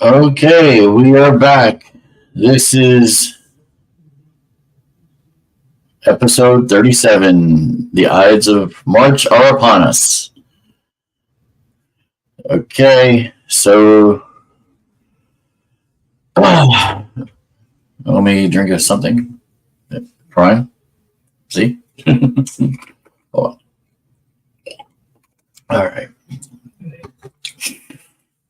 Okay, we are back. This is episode 37. The Ides of March are upon us. Okay, so let me drink us something. Prime? See? Hold on. All right.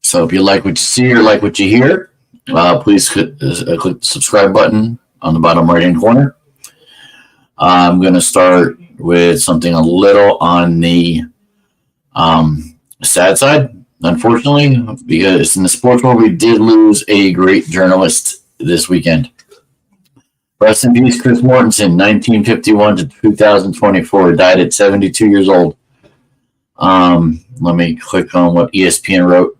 So if you like what you see or like what you hear, please click the subscribe button on the bottom right-hand corner. I'm going to start with something a little on the sad side, unfortunately, because in the sports world, we did lose a great journalist this weekend. Rest in peace, Chris Mortensen, 1951 to 2024, died at 72 years old. Let me click on what ESPN wrote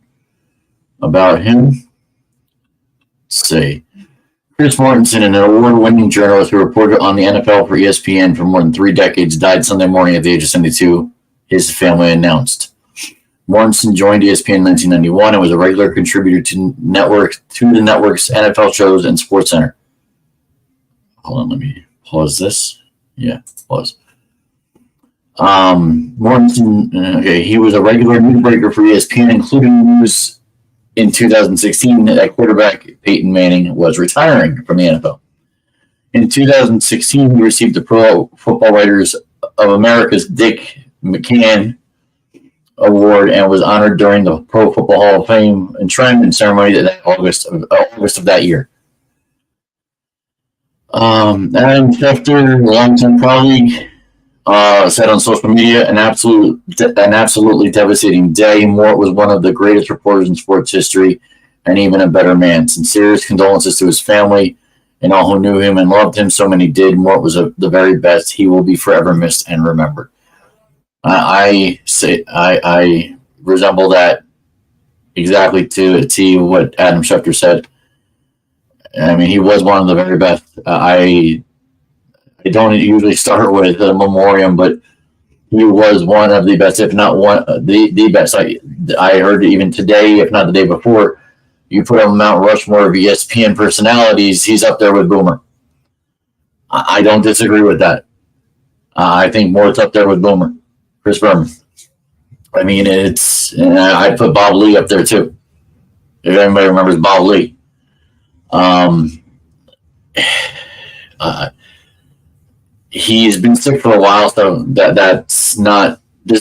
about him. Let's see. Chris Mortensen, an award-winning journalist who reported on the NFL for ESPN for more than 3 decades, died Sunday morning at the age of 72, his family announced. Mortensen joined ESPN in 1991 and was a regular contributor to the network's NFL shows and SportsCenter. Hold on, let me pause this. Yeah, pause. Mortensen, he was a regular newsbreaker for ESPN, including news in 2016 that quarterback Peyton Manning was retiring from the NFL. In 2016, he received the Pro Football Writers of America's Dick McCann Award and was honored during the Pro Football Hall of Fame enshrinement ceremony in August of that year. Adam Schefter, a longtime colleague, said on social media, an absolutely devastating day. Mort was one of the greatest reporters in sports history and even a better man. Sincerest condolences to his family and all who knew him and loved him. So many did. Mort was the very best. He will be forever missed and remembered. I resemble that exactly to a T what Adam Schefter said. I mean, he was one of the very best. I don't usually start with a memoriam, but he was one of the best, if not one the best. I heard even today, if not the day before, you put him on Mount Rushmore of ESPN personalities, he's up there with Boomer. I don't disagree with that. I think Mort's up there with Boomer, Chris Berman. I mean, I put Bob Lee up there too. If anybody remembers Bob Lee. He's been sick for a while, so this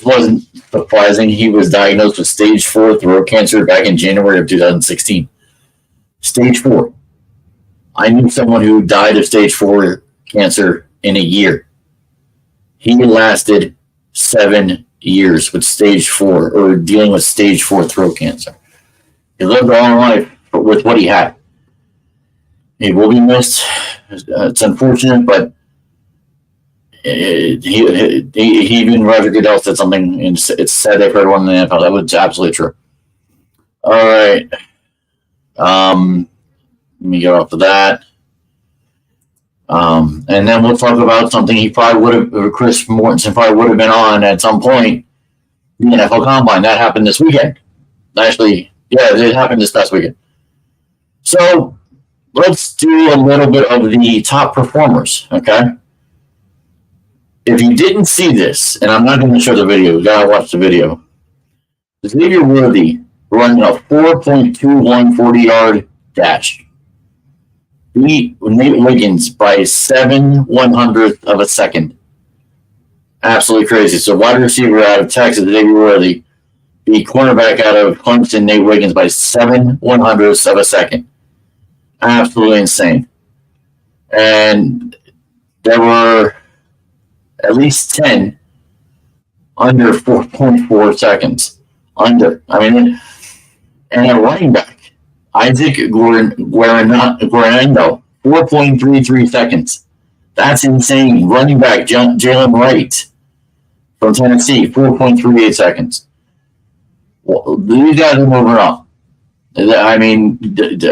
wasn't surprising. He was diagnosed with stage 4 throat cancer back in January of 2016. Stage 4. I knew someone who died of stage 4 cancer in a year. He lasted 7 years with stage 4, or dealing with stage 4 throat cancer. He lived a long life with what he had. He will be missed. It's unfortunate, but even Roger Goodell said something, and it's said they've heard one in the NFL. That was absolutely true. All right. Let me get off of that. And then we'll talk about something Chris Mortensen probably would have been on at some point, the NFL Combine. That happened this weekend. Actually, yeah, it happened this past weekend. So let's do a little bit of the top performers, okay? If you didn't see this, and I'm not going to show the video, you got to watch the video. Xavier Worthy running a 4.21 40-yard dash. Beat Nate Wiggins by 7/100th of a second. Absolutely crazy. So wide receiver out of Texas, Xavier Worthy, beat cornerback out of Clemson, Nate Wiggins, by 7/100ths of a second. Absolutely insane. And there were at least 10 under 4.4 seconds. Under. I mean, and a running back, Isaac Guarendo, 4.33 seconds. That's insane. Running back, Jalen Wright from Tennessee, 4.38 seconds. Well, these guys are moving up. I mean,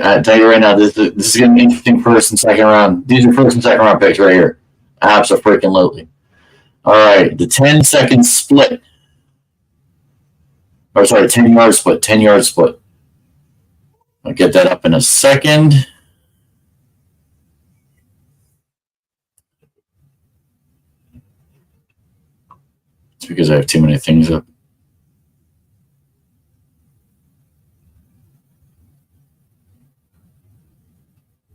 I tell you right now, this is going to be interesting first and second round. These are first and second round picks right here. Absolutely. All right, the 10-second split. Or sorry, 10-yard split. 10-yard split. I'll get that up in a second. It's because I have too many things up.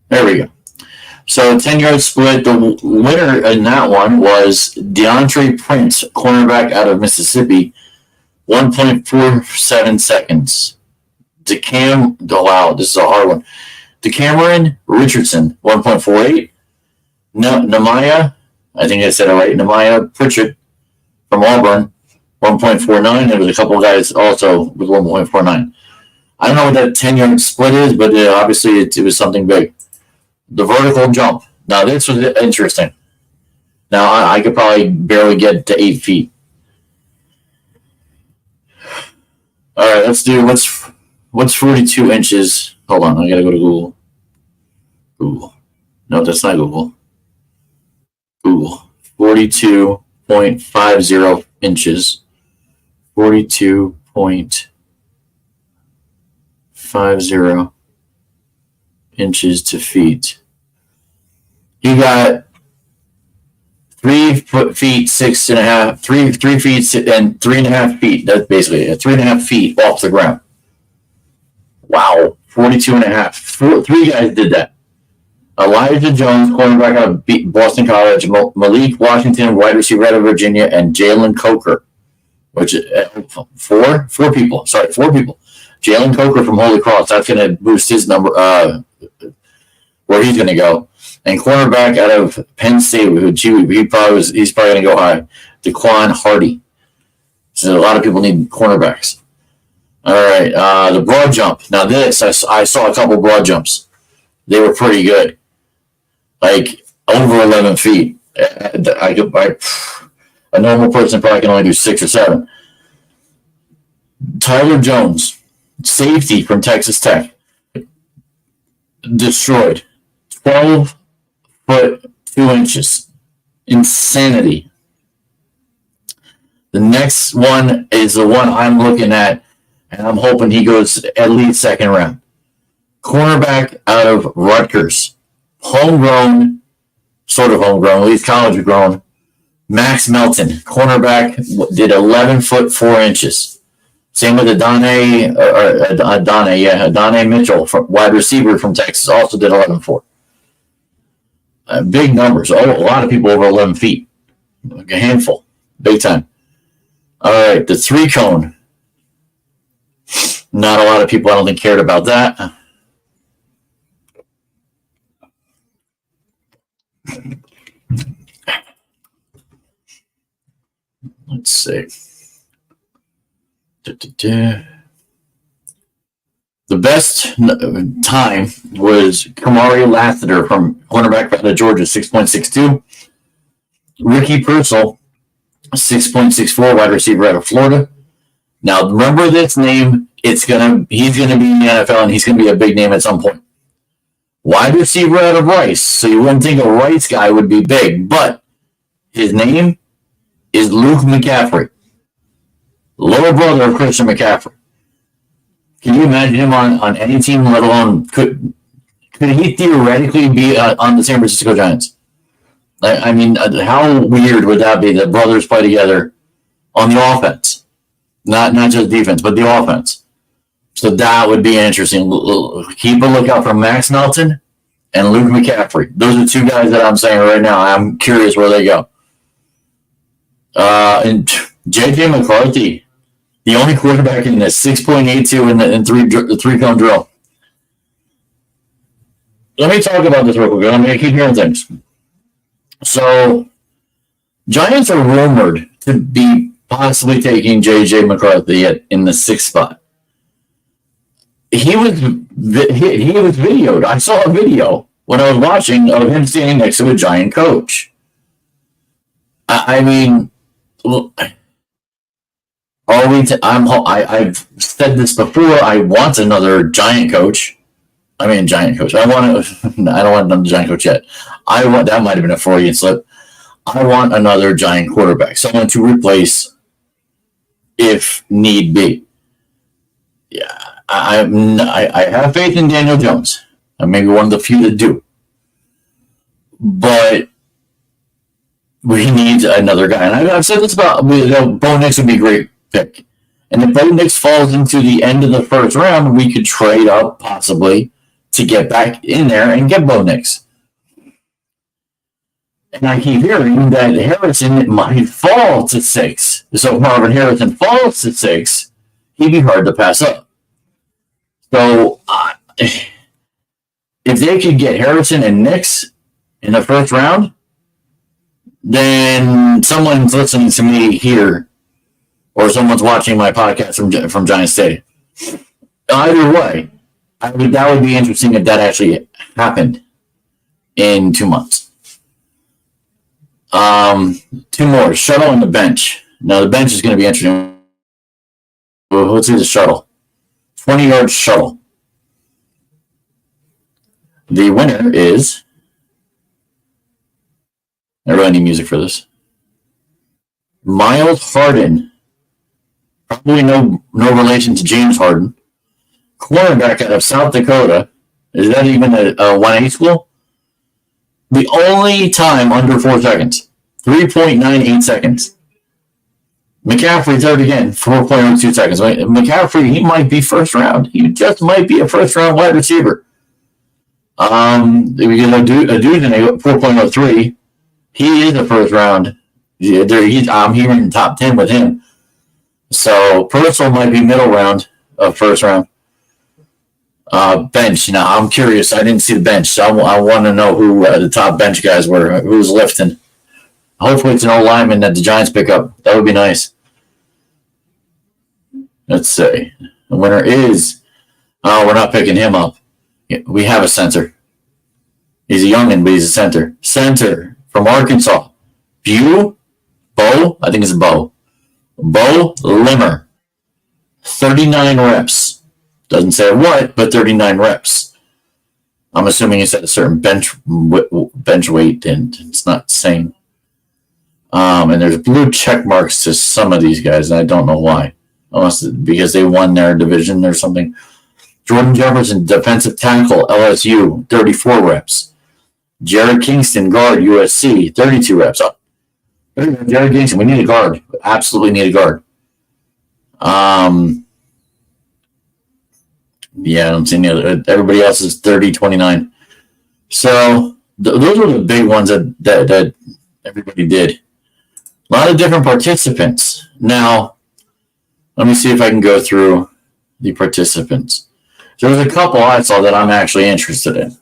There we go. So 10-yard split. The winner in that one was DeAndre Prince, cornerback out of Mississippi, 1.47 seconds. Wow, this is a hard one. DeCameron Richardson, 1.48. Nehemiah, I think I said it right, Nehemiah Pritchett from Auburn, 1.49. There was a couple of guys also with 1.49. I don't know what that 10-yard split is, but obviously it was something big. The vertical jump. Now, this was interesting. Now, I could probably barely get to 8 feet. All right, let's do what's 42 inches. Hold on, I got to go to Google. Google. No, that's not Google. Google. 42.50 inches. 42.50 inches to feet. You got 3 feet, 6.5, 3 feet and 3.5 feet. That's basically it. 3.5 feet off the ground. Wow. 42.5. 3 guys did that. Elijah Jones, cornerback out of Boston College, Malik Washington, wide receiver out of Virginia, and Jalen Coker, which four people. Sorry, 4 people. Jalen Coker from Holy Cross. That's going to boost his number, where he's going to go. And cornerback out of Penn State, he's probably going to go high. Daquan Hardy. So a lot of people need cornerbacks. All right, the broad jump. Now this, I saw a couple broad jumps. They were pretty good. Like over 11 feet. A normal person probably can only do 6 or 7. Tyler Jones, safety from Texas Tech, destroyed. 12 foot 2 inches. Insanity. The next one is the one I'm looking at, and I'm hoping he goes at least second round. Cornerback out of Rutgers. Homegrown, sort of homegrown, at least college grown. Max Melton, cornerback, did 11 foot 4 inches. Same with Adonai Mitchell, wide receiver from Texas, also did 11-4. Big numbers. A lot of people over 11 feet. Like a handful. Big time. All right, the 3-cone. Not a lot of people, I don't think, cared about that. Let's see. The best time was Kamari Lassiter from cornerback out of Georgia, 6.62. Ricky Purcell, 6.64, wide receiver out of Florida. Now, remember this name. He's gonna be in the NFL, and he's gonna be a big name at some point. Wide receiver out of Rice. So you wouldn't think a Rice guy would be big, but his name is Luke McCaffrey, little brother of Christian McCaffrey. Can you imagine him on any team, let alone could he theoretically be on the San Francisco Giants? I mean, how weird would that be that brothers play together on the offense? Not just defense, but the offense. So that would be interesting. Keep a lookout for Max Melton and Luke McCaffrey. Those are 2 guys that I'm saying right now. I'm curious where they go. And J.J. McCarthy, the only quarterback in this, 6.82 in the 3-cone drill. Let me talk about this real quick. I'm going to keep hearing things. So, Giants are rumored to be possibly taking J.J. McCarthy in the 6th spot. He was videoed. I saw a video when I was watching of him standing next to a Giant coach. I mean, I've said this before. I want another Giant coach. I mean, Giant coach. I don't want another Giant coach yet. That might have been a Freudian slip. I want another Giant quarterback, someone to replace if need be. Yeah, I have faith in Daniel Jones. I'm maybe one of the few that do. But we need another guy. And I've said this about, Bo Nix would be a great pick. And if Bo Nix falls into the end of the first round, we could trade up possibly to get back in there and get Bo Nix. And I keep hearing that Harrison might fall to 6. So if Marvin Harrison falls to 6, he'd be hard to pass up. So if they could get Harrison and Nix in the first round, then someone's listening to me here, or someone's watching my podcast from Giant Stadium. Either way, that would be interesting if that actually happened in 2 months. 2 more. Shuttle and the bench. Now, the bench is going to be interesting. Let's do the shuttle. 20-yard shuttle. The winner is... I really need music for this. Miles Harden. Probably no relation to James Harden. Cornerback out of South Dakota. Is that even a 1A school? The only time under 4 seconds. 3.98 seconds. McCaffrey, third again, 4.02 seconds. McCaffrey, he might be first round. He just might be a first round wide receiver. We get a dude in 4.03. He is a first round. I'm here in the top 10 with him. So Purcell might be middle round of first round. Bench. Now, I'm curious. I didn't see the bench, so I want to know who the top bench guys were, who's lifting. Hopefully it's an old lineman that the Giants pick up. That would be nice. Let's see. The winner is... we're not picking him up. We have a center. He's a youngin', but he's a center. Center from Arkansas. Bo? I think it's Bo. Bo Limmer. 39 reps. Doesn't say what, but 39 reps. I'm assuming it's at a certain bench weight, and it's not saying. And there's blue check marks to some of these guys, and I don't know why. Unless because they won their division or something. Jordan Jefferson, defensive tackle, LSU, 34 reps. Jared Kingston, guard, USC, 32 reps. Oh, Jared Kingston, we need a guard. Absolutely need a guard. Yeah, I don't see any other. Everybody else is 30, 29. So those were the big ones that everybody did. A lot of different participants. Now, let me see if I can go through the participants. So there's a couple I saw that I'm actually interested in.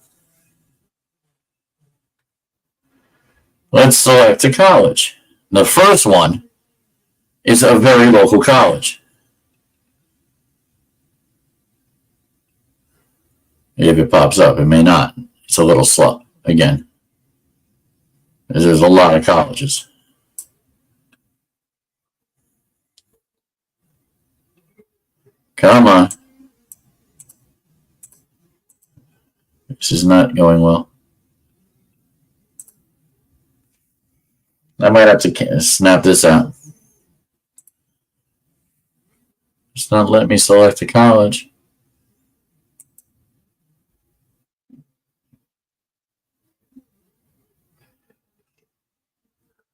Let's select a college. The first one is a very local college. If it pops up, it may not. It's a little slow, again. There's a lot of colleges. Come on. This is not going well. I might have to snap this out. It's not letting me select a college.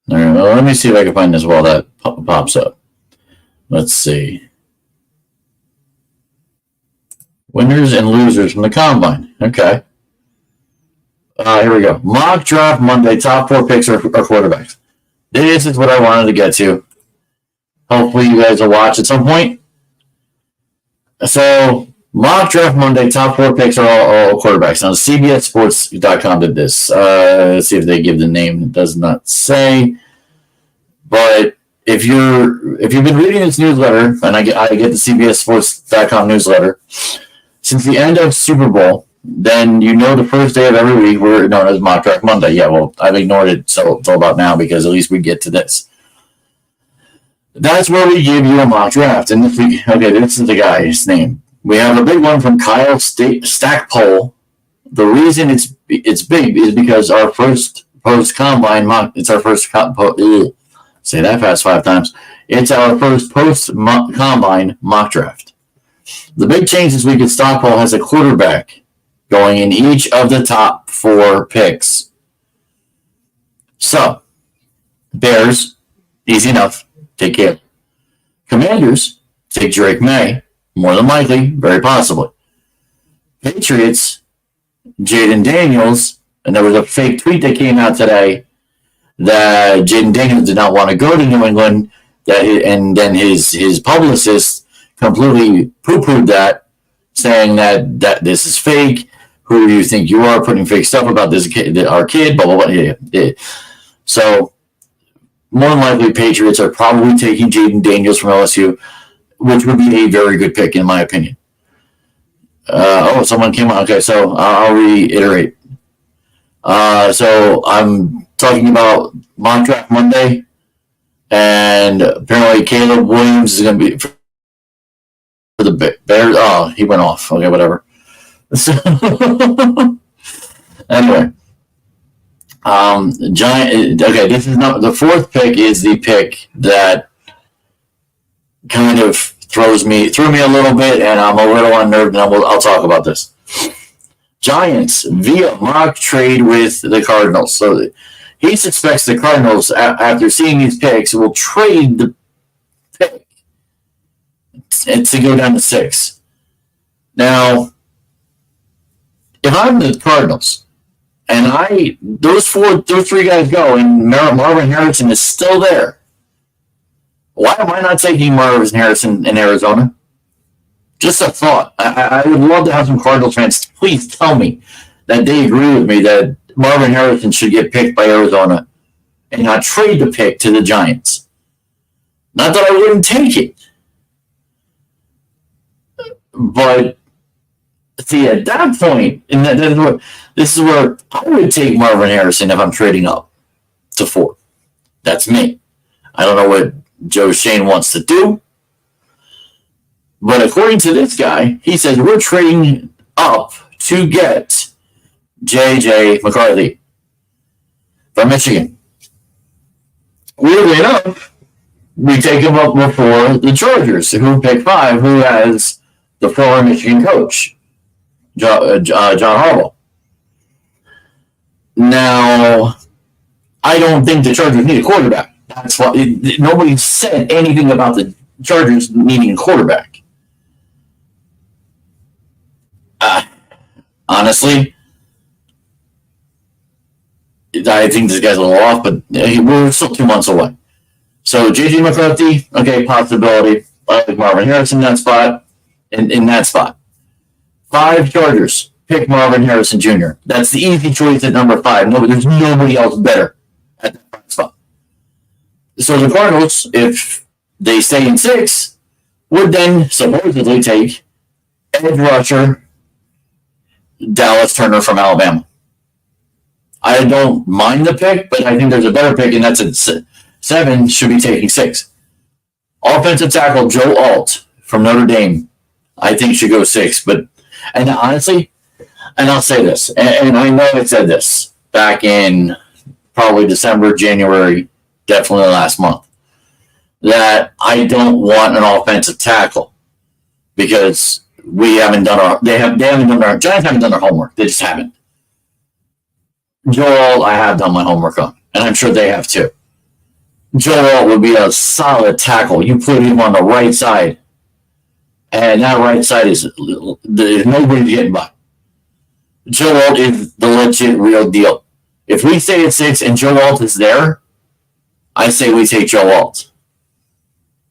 All right, well, let me see if I can find this while that pops up. Let's see. Winners and losers from the combine. Okay. Here we go. Mock draft Monday. Top 4 picks are quarterbacks. This is what I wanted to get to. Hopefully you guys will watch at some point. So, mock draft Monday. Top 4 picks are all quarterbacks. Now, CBSSports.com did this. Let's see if they give the name. It does not say. But if you've been reading this newsletter, and I get the CBSSports.com newsletter, since the end of Super Bowl, then you know the first day of every week we're known as Mock Draft Monday. Yeah, well, I've ignored it till about now because at least we get to this. That's where we give you a mock draft. And this is the guy's name. We have a big one from Kyle Stackpole. The reason it's big is because our first post-combine mock, it's our first say that fast 5 times. It's our first post-combine mock draft. The big change this week is Stackpole has a quarterback going in each of the top 4 picks. So, Bears, easy enough, take care. Commanders, take Drake May, more than likely, very possibly. Patriots, Jaden Daniels, and there was a fake tweet that came out today that Jaden Daniels did not want to go to New England, and then his publicist completely poo-pooed that, saying that this is fake. Who do you think you are, putting fake stuff about this kid, our kid, blah, blah, blah. Yeah. So, more than likely, Patriots are probably taking Jaden Daniels from LSU, which would be a very good pick, in my opinion. Someone came on. Okay, so I'll reiterate. So I'm talking about Mock Draft Monday, and apparently Caleb Williams is going to be for the Bears. Oh, he went off. Okay, whatever. So, anyway, Giant. Okay, this is not the 4th pick. Is the pick that kind of threw me a little bit, and I'm a little unnerved, and I'll talk about this. Giants via mock trade with the Cardinals. So he suspects the Cardinals, after seeing these picks, will trade the pick to go down to 6. Now, if I'm the Cardinals and those 3 guys go, and Marvin Harrison is still there, why am I not taking Marvin Harrison in Arizona? Just a thought. I would love to have some Cardinals fans please tell me that they agree with me that Marvin Harrison should get picked by Arizona and not trade the pick to the Giants. Not that I wouldn't take it. But, see, at that point, and this is where I would take Marvin Harrison if I'm trading up to 4. That's me. I don't know what Joe Shane wants to do. But according to this guy, he says we're trading up to get J.J. McCarthy from Michigan. Weirdly enough, we take him up before the Chargers, who pick 5, who has the former Michigan coach, John Harbaugh. Now, I don't think the Chargers need a quarterback. That's why nobody said anything about the Chargers needing a quarterback. Honestly, I think this guy's a little off, but we're still 2 months away. So J.J. McCarthy, okay, possibility. I like Marvin Harrison in that spot. In that spot. 5 Chargers, pick Marvin Harrison Jr. That's the easy choice at number 5. There's nobody else better at that spot. So the Cardinals, if they stay in 6, would then supposedly take edge rusher Dallas Turner from Alabama. I don't mind the pick, but I think there's a better pick, and that's at 7, should be taking 6. Offensive tackle Joe Alt from Notre Dame, I think should go 6. And honestly, and I'll say this, and I know I said this back in probably December, January, definitely last month, that I don't want an offensive tackle because we haven't done our Giants haven't done their homework. They just haven't. Joel, I have done my homework on, and I'm sure they have too. Joel would be a solid tackle. You put him on the right side, and that right side there's nobody getting by. Joel is the legit real deal. If we stay at 6 and Joe Alt is there, I say we take Joe Alt.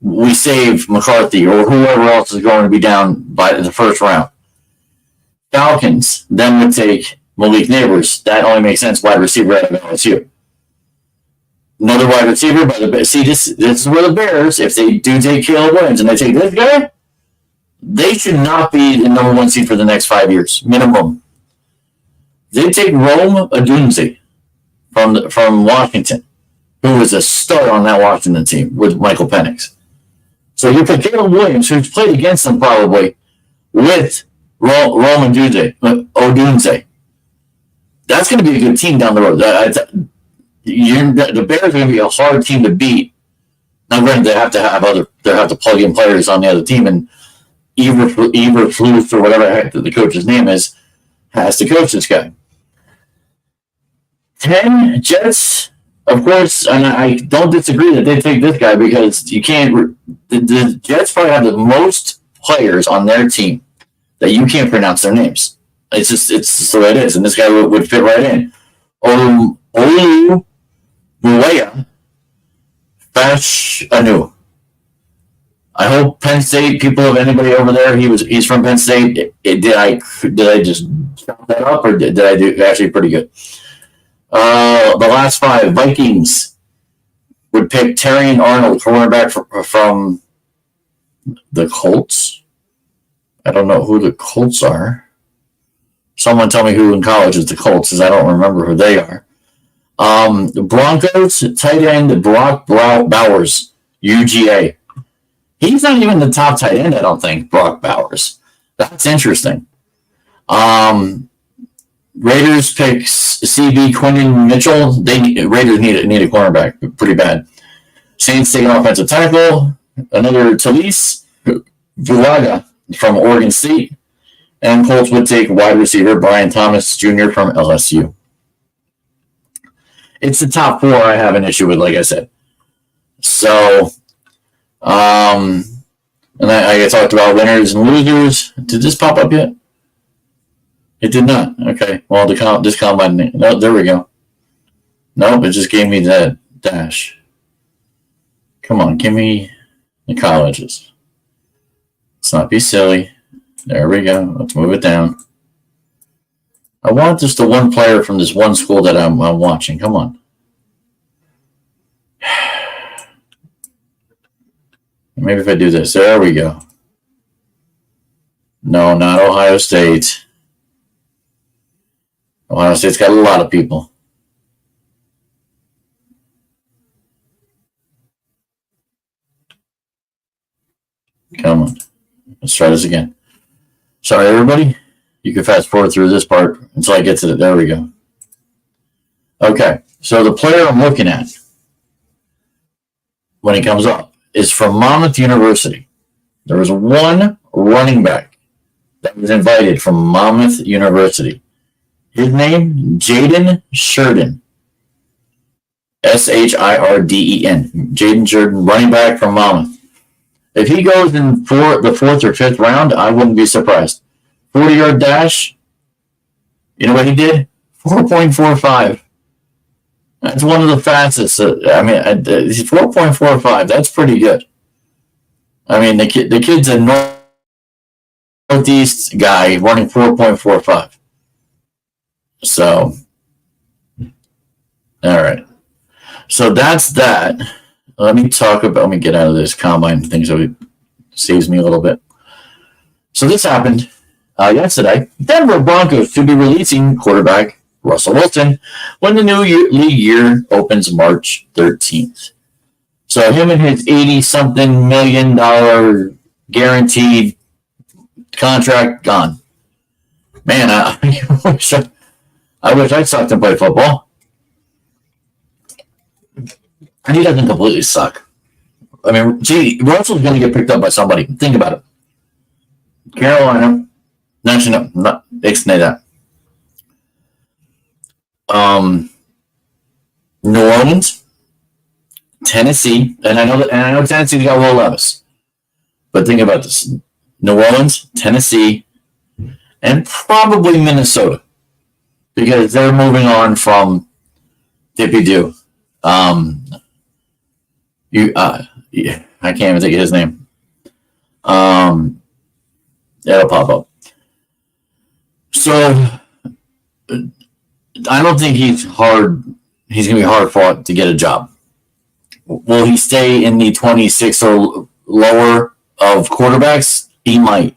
We save McCarthy or whoever else is going to be down by the first round. Falcons then would take Malik Neighbors. That only makes sense. Wide receiver at LSU. Another wide receiver by the Bears. See, this is where the Bears, if they do take Caleb Williams and they take this guy, they should not be the number 1 seed for the next 5 years, minimum. They take Rome Odunze from Washington, who was a star on that Washington team with Michael Penix. So you put Caleb Williams, who's played against them probably, with Rome Odunze. That's going to be a good team down the road. The Bears are going to be a hard team to beat. Now, granted, they have to plug in players on the other team, and Eberflus or whatever the heck the coach's name is, has to coach this guy. 10 Jets, of course, and I don't disagree that they take this guy because you can't. The Jets probably have the most players on their team that you can't pronounce their names. It's just the way it is, and this guy would fit right in. Olu Muea Fash Anu. I hope Penn State people, if anybody over there, he's from Penn State. Did I just chop that up, or did I do actually pretty good? The last 5 Vikings would pick Terrion Arnold, cornerback from the Colts. I don't know who the Colts are. Someone tell me who in college is the Colts, because I don't remember who they are. The Broncos, tight end Brock Bowers, UGA. He's not even the top tight end, I don't think, Brock Bowers. That's interesting. Raiders picks CB Quinton Mitchell. Raiders need a cornerback pretty bad. Saints take an offensive tackle. Another Talise Vulaga from Oregon State. And Colts would take wide receiver Brian Thomas Jr. from LSU. It's the top 4 I have an issue with, like I said. So, and I talked about winners and losers. Did this pop up yet? It did not. Okay. Well, this combine. No, there we go. Nope, it just gave me that dash. Come on, give me the colleges. Let's not be silly. There we go. Let's move it down. I want just the one player from this one school that I'm watching. Come on. Maybe if I do this. There we go. No, not Ohio State. Ohio State's got a lot of people. Come on. Let's try this again. Sorry, everybody. You can fast forward through this part until I get to it. There we go. Okay. So the player I'm looking at when he comes up is from Monmouth University. There was one running back that was invited from Monmouth University. His name, Jaden Sheridan. Shirden. Jaden Sheridan, running back from Monmouth. If he goes in the 4th or 5th round, I wouldn't be surprised. 40-yard dash. You know what he did? 4.45. That's one of the fastest. He's 4.45. That's pretty good. I mean, the kid's a Northeast guy running 4.45. So, all right. So that's that. Let me get out of this combine thing so it saves me a little bit. So this happened yesterday. Denver Broncos to be releasing quarterback Russell Wilson when the new league year opens March 13th. So him and his $80-something million guaranteed contract gone. Man, I wish I saw him play football. And he doesn't completely suck. I mean, Russell's going to get picked up by somebody. Think about it. Carolina. Actually, no, extend that. New Orleans, Tennessee, and I know Tennessee's got Will Levis. But think about this. New Orleans, Tennessee, and probably Minnesota. Because they're moving on from Dippy-Doo. I can't even think of his name. It'll pop up. So I don't think he's going to be hard fought to get a job. Will he stay in the 26 or lower of quarterbacks? He might.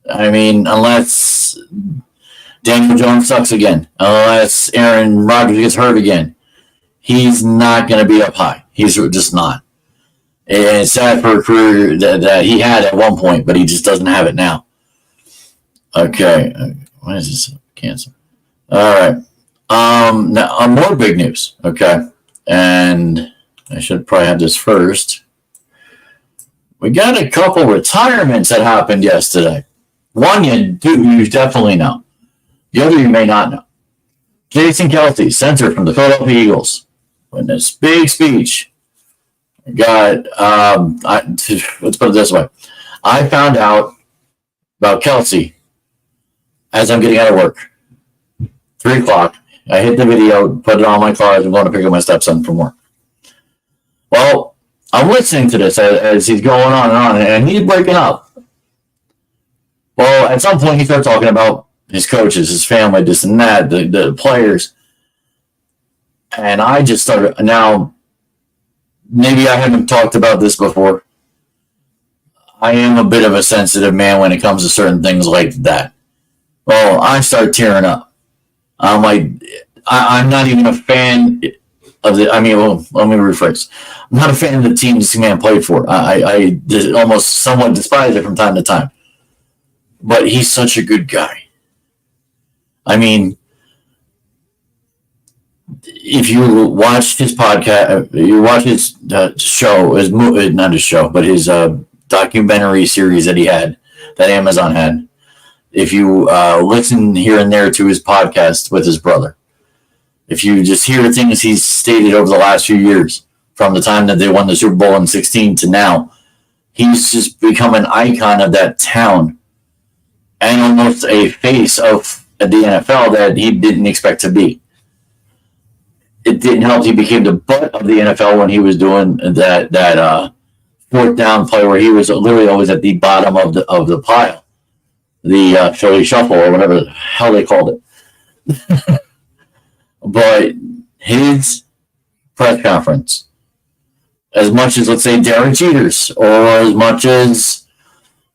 I mean, unless Daniel Jones sucks again, unless Aaron Rodgers gets hurt again, he's not going to be up high. He's just not. And it's sad for a career that he had at one point, but he just doesn't have it now. Okay. What is this? Cancel. All right. Now, more big news. Okay. And I should probably have this first. we got a couple retirements that happened yesterday. One you definitely know. The other you may not know. Jason Kelce, center from the Philadelphia Eagles, in this big speech. Let's put it this way. I found out about Kelce as I'm getting out of work. 3 o'clock. I hit the video, put it on my car as I'm going to pick up my stepson from work. Well, I'm listening to this as he's going on, and he's breaking up. Well, at some point, he started talking about his coaches, his family, this and that, the players. And I just started, now, maybe I haven't talked about this before. I am a bit of a sensitive man when it comes to certain things like that. Well, I start tearing up. I'm like, I'm not even a fan of the, let me rephrase. I'm not a fan of the team this man played for. I almost somewhat despise it from time to time. But he's such a good guy. I mean, if you watch his podcast, you watch his show, not his show, but his documentary series that he had, that Amazon had. If you listen here and there to his podcast with his brother, if you just hear things he's stated over the last few years, from the time that they won the Super Bowl in 2016 to now, he's just become an icon of that town and almost a face of the NFL that he didn't expect to be. It didn't help. He became the butt of the NFL when he was doing that fourth down play where he was literally always at the bottom of the pile, the Philly Shuffle or whatever the hell they called it. But his press conference, as much as, let's say, Derek Jeters, or as much as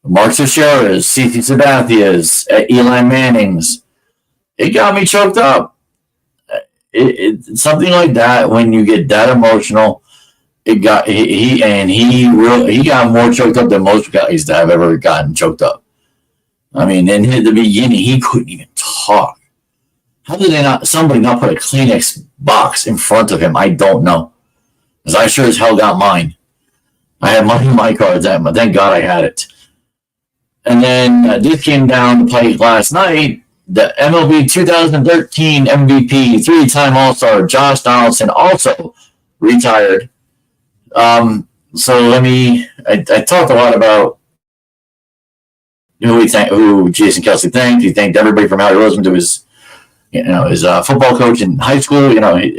Mark Teixeira's, CeCe Sabathia's, Eli Manning's, it got me choked up. Something like that, when you get that emotional, he got more choked up than most guys that have ever gotten choked up. I mean, in the beginning, he couldn't even talk. How did somebody not put a Kleenex box in front of him? I don't know. Because I sure as hell got mine. I had money in my cards, but thank God I had it. And then this came down to play last night. The MLB 2013 MVP, 3-time All-Star, Josh Donaldson, also retired. So I talked a lot about who Jason Kelce thanked. He thanked everybody from Howie Roseman to his football coach in high school,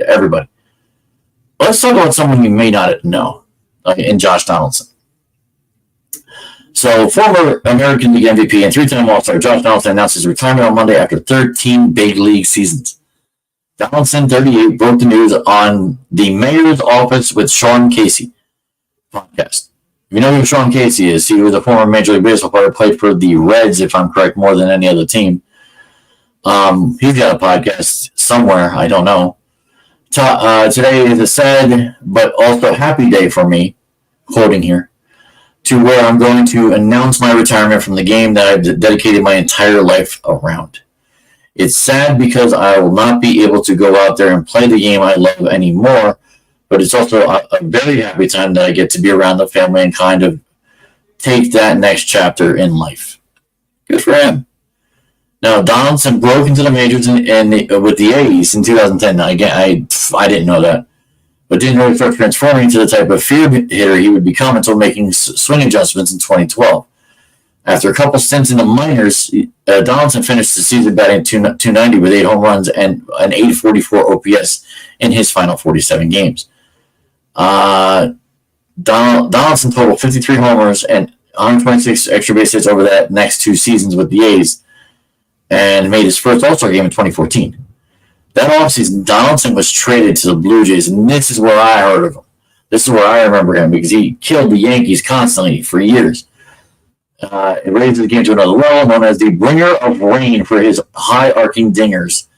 everybody. Let's talk about someone you may not know, in Josh Donaldson. So, former American League MVP and 3-time All-Star Josh Donaldson announced his retirement on Monday after 13 big league seasons. Donaldson, 38, broke the news on the Mayor's Office with Sean Casey podcast. If you know who Sean Casey is, he was a former Major League Baseball player, played for the Reds, if I'm correct, more than any other team. He's got a podcast somewhere, I don't know. Today is a sad but also happy day for me, quoting here, to where I'm going to announce my retirement from the game that I've dedicated my entire life around. It's sad because I will not be able to go out there and play the game I love anymore, but it's also a very happy time that I get to be around the family and kind of take that next chapter in life. Good for him. Now, Donaldson broke into the majors with the A's in 2010. Now, again, I didn't know that, but didn't really start transforming into the type of fear hitter he would become until making swing adjustments in 2012. After a couple stints in the minors, Donaldson finished the season batting .290 with 8 home runs and an .844 OPS in his final 47 games. Donaldson totaled 53 homers and 126 extra base hits over that next 2 seasons with the A's, and made his first All-Star game in 2014. That offseason, Donaldson was traded to the Blue Jays, and this is where I heard of him. This is where I remember him, because he killed the Yankees constantly for years. It raised the game to another level, known as the bringer of rain for his high-arcing dingers.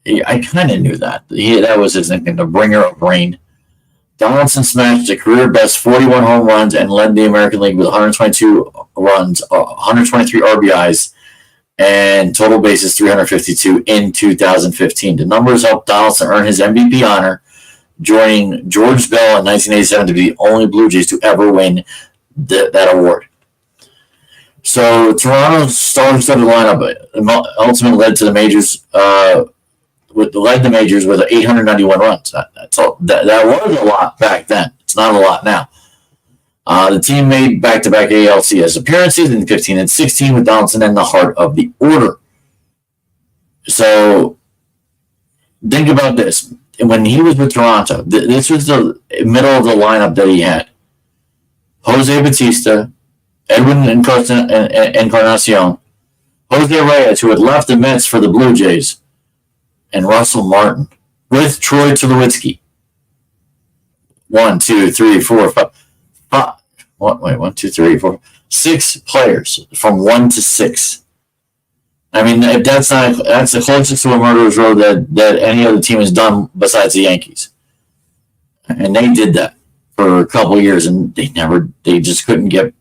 I kind of knew that. That was his nickname, the bringer of rain. Donaldson smashed a career-best 41 home runs and led the American League with 122 runs, 123 RBIs, and total bases 352 in 2015. The numbers helped Donaldson earn his MVP honor, joining George Bell in 1987 to be the only Blue Jays to ever win that award. So Toronto's starting lineup ultimately led to the majors. Led the majors with 891 runs. That's all. That was a lot back then. It's not a lot now. The team made back-to-back ALCS appearances in 15 and 16 with Donaldson in the heart of the order. So think about this. When he was with Toronto, this was the middle of the lineup that he had. Jose Batista, Edwin Encarnacion, Jose Reyes, who had left the Mets for the Blue Jays, and Russell Martin, with Troy Tulowitzki. 6 players from 1 to 6. I mean, that's the closest to a murderer's row that any other team has done besides the Yankees. And they did that for a couple of years, and they just couldn't get.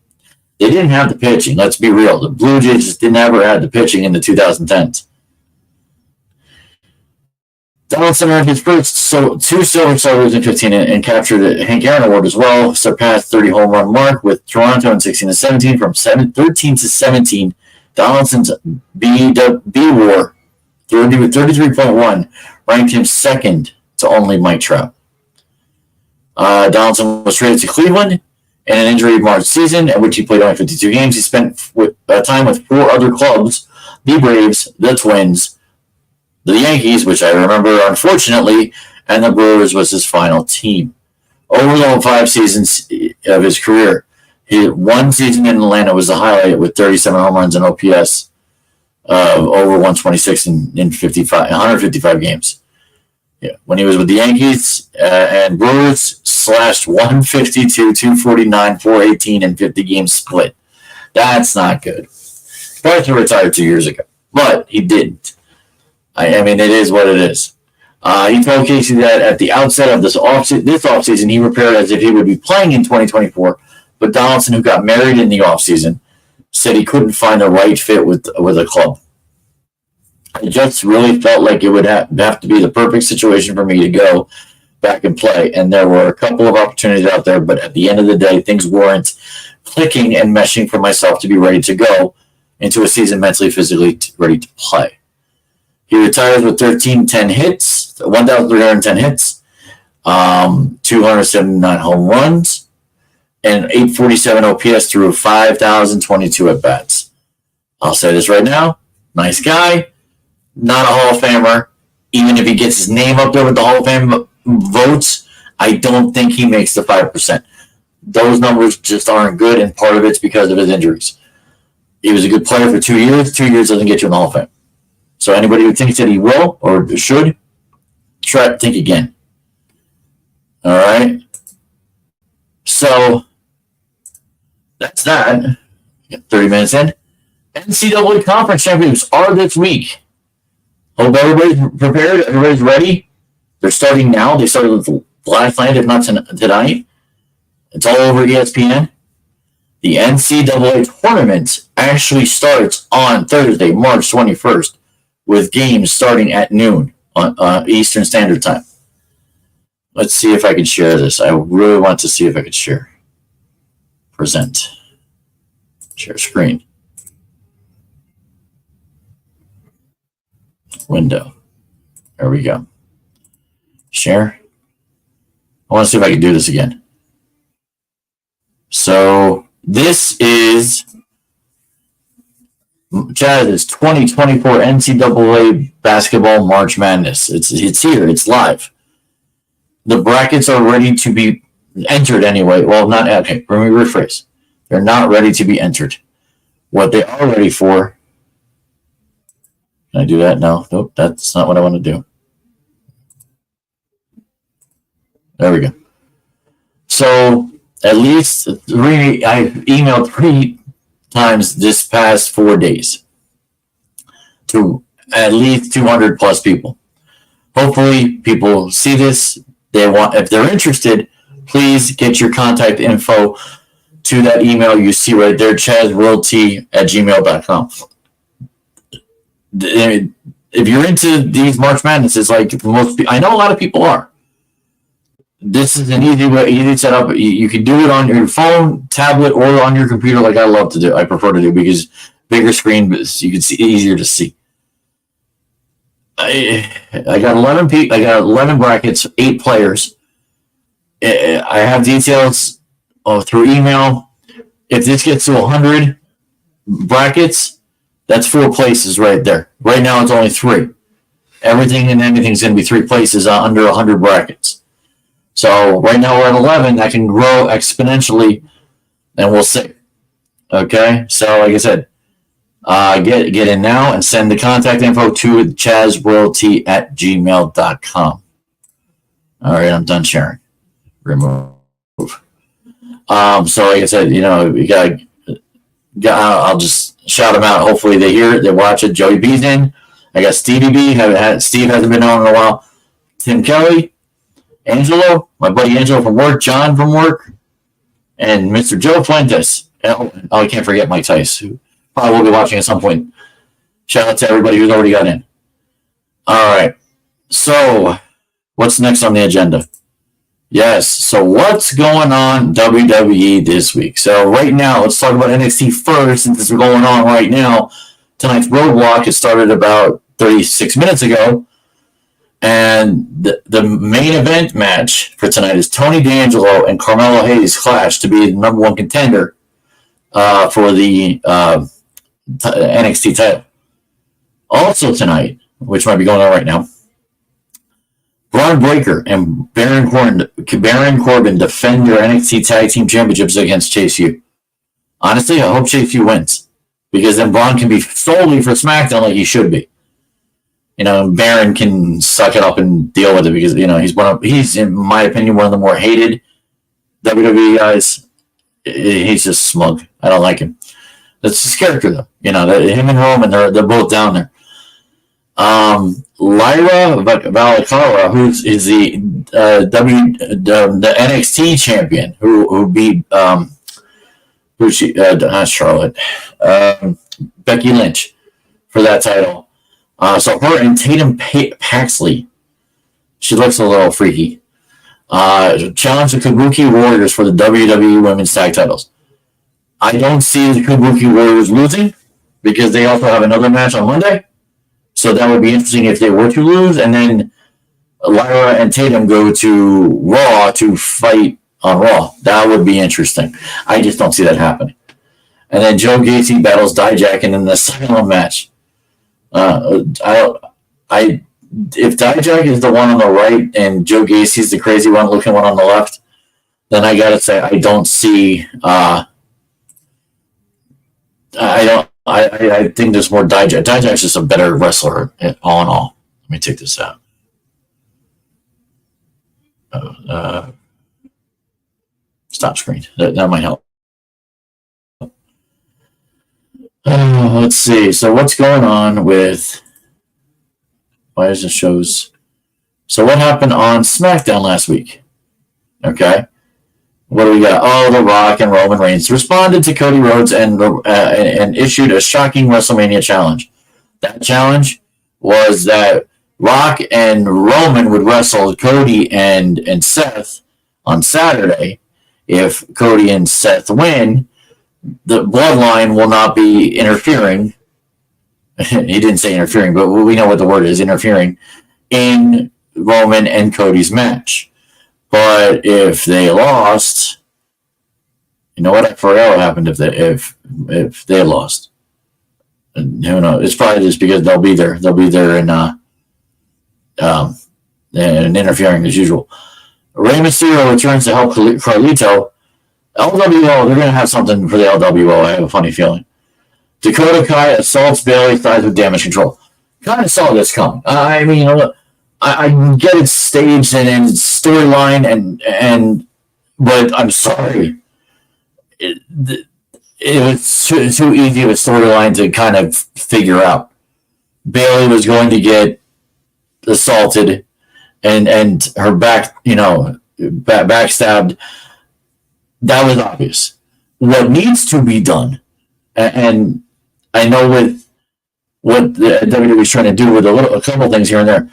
They didn't have the pitching. Let's be real. The Blue Jays just never had the pitching in the 2010s. Donaldson earned his first 2 Silver Sluggers in 15 and captured the Hank Aaron Award as well. Surpassed 30 home run mark with Toronto in 16 and 17. From 13 to 17, Donaldson's B WAR 33.1 ranked him second to only Mike Trout. Donaldson was traded to Cleveland in an injury-marred season, at which he played only 52 games. He spent time with 4 other clubs: the Braves, the Twins, the Yankees, which I remember, unfortunately, and the Brewers was his final team. Over the 5 seasons of his career, one season in Atlanta was the highlight with 37 home runs and OPS of over 126 in 155 games. Yeah, when he was with the Yankees and Brewers, slashed 152, 249, 418, and 50 games split. That's not good. Probably should have retired 2 years ago, but he didn't. I mean, it is what it is. He told Casey that at the outset of this offseason, he prepared as if he would be playing in 2024, but Donaldson, who got married in the offseason, said he couldn't find the right fit with a club. I just really felt like it would have to be the perfect situation for me to go back and play, and there were a couple of opportunities out there, but at the end of the day, things weren't clicking and meshing for myself to be ready to go into a season mentally, physically ready to play. He retires with 1,310 hits, 1,310 hits, 279 home runs, and 847 OPS through 5,022 at-bats. I'll say this right now. Nice guy. Not a Hall of Famer. Even if he gets his name up there with the Hall of Fame votes, I don't think he makes the 5%. Those numbers just aren't good, and part of it's because of his injuries. He was a good player for 2 years. 2 years doesn't get you in the Hall of Fame. So anybody who thinks that he will or should, try to think again. All right. So that's that. Got 30 minutes in. NCAA Conference Championships are this week. Hope everybody's prepared. Everybody's ready. They're starting now. They started last night, if not tonight. It's all over ESPN. The NCAA tournament actually starts on Thursday, March 21st, with games starting at noon on Eastern Standard Time. Let's see if I can share this. I really want to see if I could share. Present. Share screen. Window. There we go. Share. I want to see if I can do this again. So this is Chaz's 2024 NCAA Basketball March Madness. It's here. It's live. The brackets are ready to be entered anyway. Well, not okay. Let me rephrase. They're not ready to be entered. What they are ready for. Can I do that? No. Nope. That's not what I want to do. There we go. So at least I've emailed 3 times this past 4 days to at least 200 plus people. Hopefully people see this. If they're interested, please get your contact info to that email you see right there, chazrealty@gmail.com. If you're into these March Madnesses, like most, I know a lot of people are. This is an easy way, easy setup. You can do it on your phone, tablet, or on your computer, like I love to do. I prefer to do because bigger screen, but you can see easier to see. I got 11 I got 11 brackets, 8 players. I have details through email. If this gets to 100 brackets, that's 4 places right there. Right now, it's only 3. Everything and anything's going to be 3 places under 100 brackets. So right now we're at 11. That can grow exponentially, and we'll see. Okay, so like I said, get in now and send the contact info to chazroyalty@gmail.com. All right, I'm done sharing. Remove. So like I said, you got. I'll just shout them out. Hopefully they hear it, they watch it. Joey B's in. I got Stevie B. Steve hasn't been on in a while. Tim Kelly, Angelo, my buddy Angelo from work, John from work, and Mr. Joe Fuentes. Oh, I can't forget Mike Tice, who probably will be watching at some point. Shout out to everybody who's already got in. All right. So, what's next on the agenda? Yes. So, what's going on WWE this week? So, right now, let's talk about NXT first, since it's going on right now. Tonight's Roadblock has started about 36 minutes ago. And the main event match for tonight is Tony D'Angelo and Carmelo Hayes clash to be the number 1 contender for the NXT title. Also tonight, which might be going on right now, Braun Breaker and Baron Corbin defend their NXT Tag Team Championships against Chase U. Honestly, I hope Chase U wins, because then Braun can be solely for SmackDown like he should be. Baron can suck it up and deal with it, because he's in my opinion one of the more hated WWE guys. He's just smug. I don't like him. That's his character, though. Him and Roman, they're both down there. Lyra Valkyria, who is the NXT champion, who beat not Charlotte, Becky Lynch for that title. So her and Tatum Paxley, she looks a little freaky, challenge the Kabuki Warriors for the WWE Women's Tag Titles. I don't see the Kabuki Warriors losing, because they also have another match on Monday. So that would be interesting if they were to lose, and then Lyra and Tatum go to Raw to fight on Raw. That would be interesting. I just don't see that happening. And then Joe Gacy battles Dijak in the Asylum match. If Dijak is the one on the right and Joe Gacy's the crazy one looking one on the left, then I gotta say I don't see. I think there's more Dijak. Dijak's just a better wrestler, all in all. Let me take this out. Stop screen. That might help. Let's see. So what's going on with... Why is it shows... So what happened on SmackDown last week? Okay. What do we got? Oh, The Rock and Roman Reigns responded to Cody Rhodes and issued a shocking WrestleMania challenge. That challenge was that Rock and Roman would wrestle Cody and Seth on Saturday. If Cody and Seth win, the bloodline will not be interfering. He didn't say interfering, but we know what the word is, interfering in Roman and Cody's match. But if they lost, you know what? I forgot what happened if they lost. And who knows? It's probably just because they'll be there. They'll be there and interfering as usual. Rey Mysterio returns to help Carlito. LWO, they're going to have something for the LWO. I have a funny feeling. Dakota Kai assaults Bayley, thighs with damage control. Kind of saw this coming. I mean, I get it's staged and storyline but I'm sorry. It was too easy of a storyline to kind of figure out. Bayley was going to get assaulted and her back, backstabbed. That was obvious. What needs to be done, and I know with what the WWE is trying to do with a couple things here and there,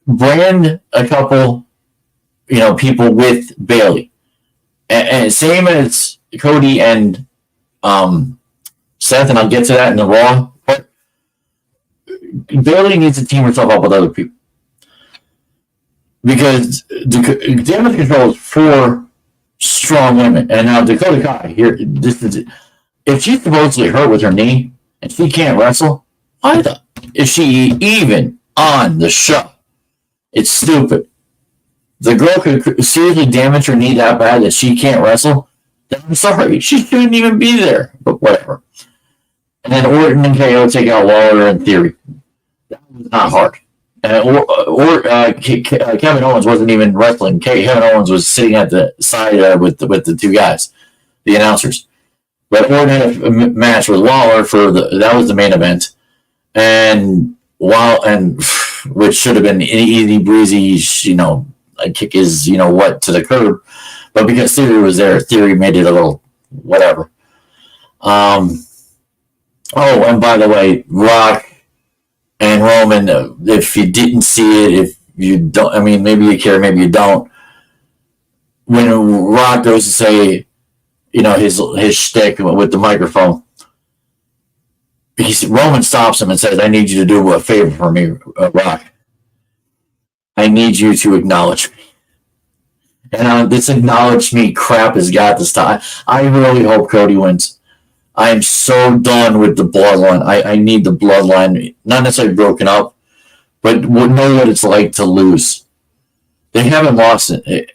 brand a couple people with Bailey. And same as Cody and Seth, and I'll get to that in the Raw. But Bailey needs to team herself up with other people. Because damage control is 4 strong women. And now Dakota Kai, if she's supposedly hurt with her knee and she can't wrestle, why is she even on the show? It's stupid. The girl could seriously damage her knee that bad that she can't wrestle. Then I'm sorry, she shouldn't even be there. But whatever. And then Orton and KO take out Lawler in theory. That was not hard. Kevin Owens wasn't even wrestling. Kevin Owens was sitting at the side with the 2 guys, the announcers. But Orton had a match with Lawler that was the main event, and which should have been an easy breezy, a kick is to the curb, but because Theory was there, Theory made it a little whatever. Oh, and by the way, Rock and Roman, if you didn't see it, if you don't, maybe you care, maybe you don't. When Rock goes to say, his shtick with the microphone, Roman stops him and says, "I need you to do a favor for me, Rock. I need you to acknowledge me." And this acknowledge me crap has got to stop. I really hope Cody wins. I am so done with the bloodline. I need the bloodline, not necessarily broken up, but know what it's like to lose. They haven't lost it.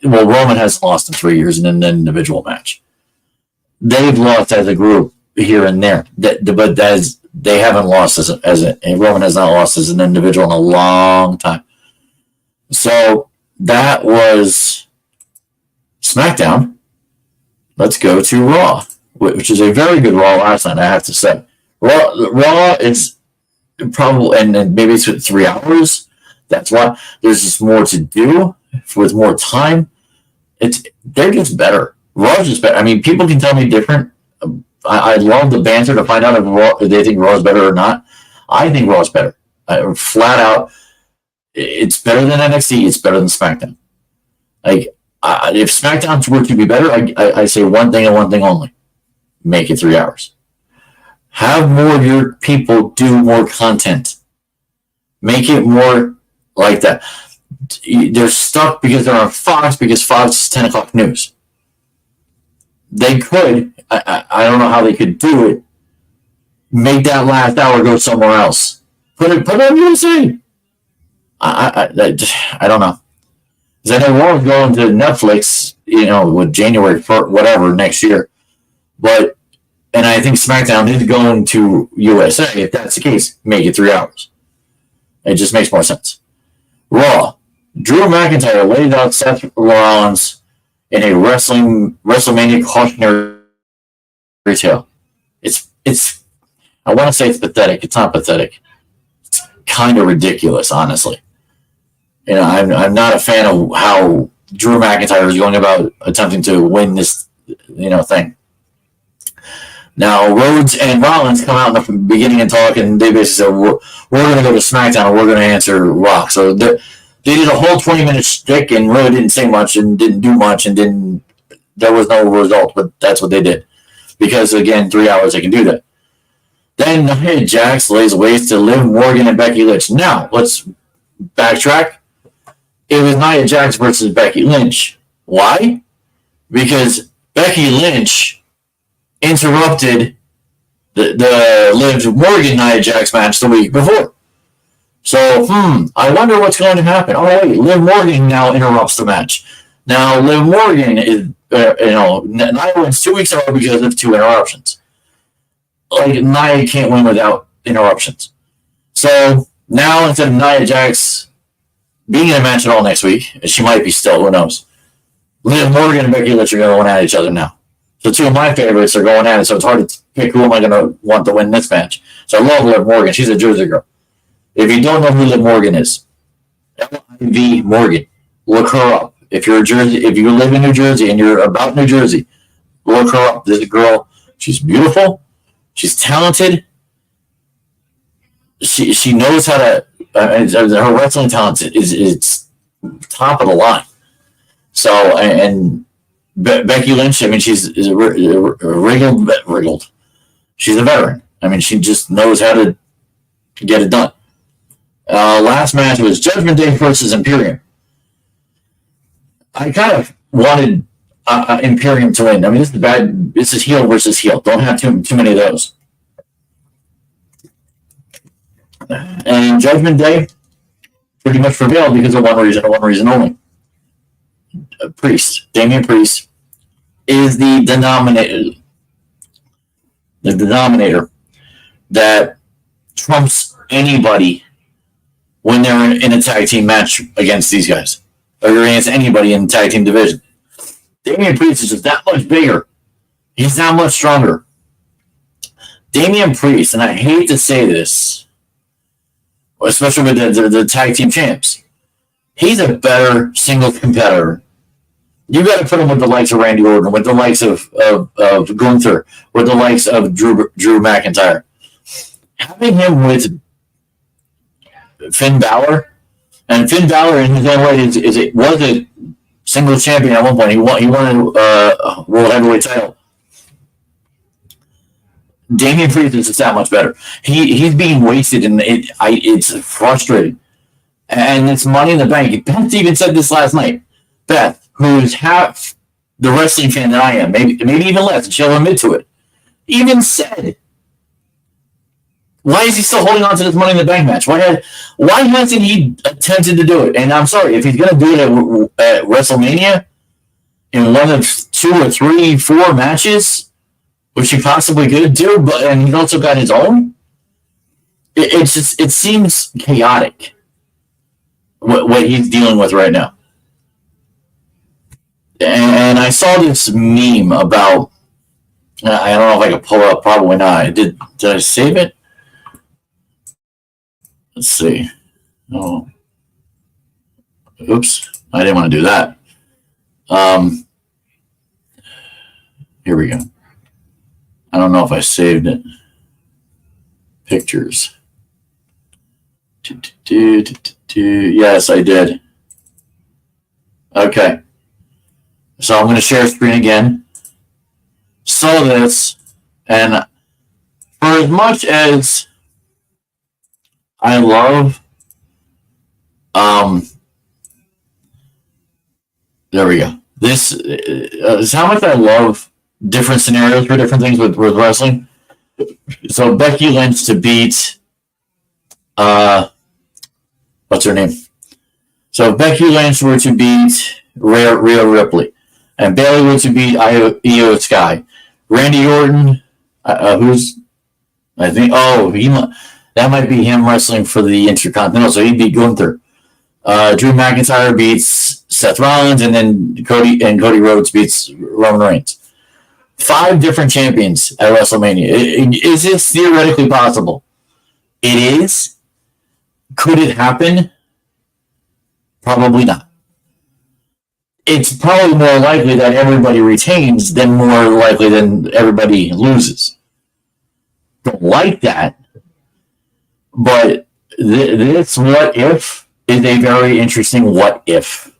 Well, Roman hasn't lost in 3 years in an individual match. They've lost as a group here and there, but they haven't lost and Roman has not lost as an individual in a long time. So that was SmackDown. Let's go to Raw, which is a very good Raw last night, I have to say. Raw is probably, and maybe it's 3 hours. That's why there's just more to do with more time. They're just better. Raw's just better. People can tell me different. I love the banter to find out if they think Raw's better or not. I think Raw's better. Flat out, it's better than NXT. It's better than SmackDown. If SmackDown were to be better, I say one thing and one thing only: make it 3 hours. Have more of your people do more content. Make it more like that. They're stuck because they're on Fox, because Fox is 10 o'clock news. They could, I don't know how they could do it, make that last hour go somewhere else. Put it on USA. I don't know. Because I know Raw's going to Netflix, with January, whatever, next year. And I think SmackDown is going to USA. If that's the case, make it 3 hours. It just makes more sense. Raw. Drew McIntyre laid out Seth Rollins in a WrestleMania cautionary tale. It's I want to say it's pathetic. It's not pathetic. It's kind of ridiculous, honestly. I'm not a fan of how Drew McIntyre is going about attempting to win this, thing. Now, Rhodes and Rollins come out in the beginning and talk, and they basically said, we're going to go to SmackDown and we're going to answer Rock. So they did a whole 20-minute shtick and really didn't say much and didn't do much and there was no result, but that's what they did. Because, again, 3 hours they can do that. Then Nia Jax lays waste to Liv Morgan and Becky Lynch. Now, let's backtrack. It was Nia Jax versus Becky Lynch. Why? Because Becky Lynch interrupted the Liv Morgan Nia Jax match the week before. So, I wonder what's going to happen. Oh, wait, Liv Morgan now interrupts the match. Now, Liv Morgan is, Nia wins 2 weeks in a row because of 2 interruptions. Nia can't win without interruptions. So, now instead of Nia Jax being in a match at all next week, she might be still, who knows. Liv Morgan and Becky Lynch are going at each other now. So 2 of my favorites are going at it, so it's hard to pick who am I going to want to win this match. So I love Liv Morgan. She's a Jersey girl. If you don't know who Liv Morgan is, L-I-V Morgan, look her up. If you live in New Jersey and you're about New Jersey, look her up. This girl, she's beautiful. She's talented. She knows how to. Her wrestling talent is top of the line. So, and Becky Lynch, I mean, she's wriggled. She's a veteran. I mean, she just knows how to get it done. Last match was Judgment Day versus Imperium. I kind of wanted Imperium to win. I mean, this is bad. This is heel versus heel. Don't have too many of those. And Judgment Day pretty much prevailed because of one reason only. Priest, Damian Priest, is the denominator that trumps anybody when they're in a tag team match against these guys, or against anybody in the tag team division. Damian Priest is just that much bigger. He's that much stronger. Damian Priest, and I hate to say this, especially with the tag team champs, he's a better singles competitor. You got to put him with the likes of Randy Orton, with the likes of Gunther, with the likes of Drew McIntyre. Having him with Finn Balor, and Finn Balor in his own way was a singles champion at one point. He won a world heavyweight title. Damian Priest is just that much better. He's being wasted, and it's frustrating. And it's Money in the Bank. Beth even said this last night. Beth, who's half the wrestling fan that I am, maybe even less, and she'll admit to it, even said, why is he still holding on to this Money in the Bank match? Why hasn't he attempted to do it? And I'm sorry, if he's going to do it at WrestleMania in one of 2 or 3, 4 matches, which he possibly could do, and he's also got his own, it seems chaotic what he's dealing with right now. And I saw this meme about, I don't know if I can pull it up, probably not. Did I save it? Let's see. Oh, oops! I didn't want to do that. Here we go. I don't know if I saved it. Pictures. Yes, I did. Okay. So I'm going to share screen again. Saw this, and for as much as I love, there we go. This is how much I love different scenarios for different things with wrestling. So Becky Lynch to beat, what's her name? So if Becky Lynch were to beat Rhea Ripley, and Bayley were to beat Io Sky, Randy Orton, who's, I think, that might be him wrestling for the Intercontinental, so he'd beat Gunther. Drew McIntyre beats Seth Rollins, and then Cody Rhodes beats Roman Reigns. 5 different champions at WrestleMania. Is this theoretically possible? It is. Could it happen? Probably not. It's probably more likely that everybody retains than more likely than everybody loses. Don't like that. But this what if is a very interesting what if.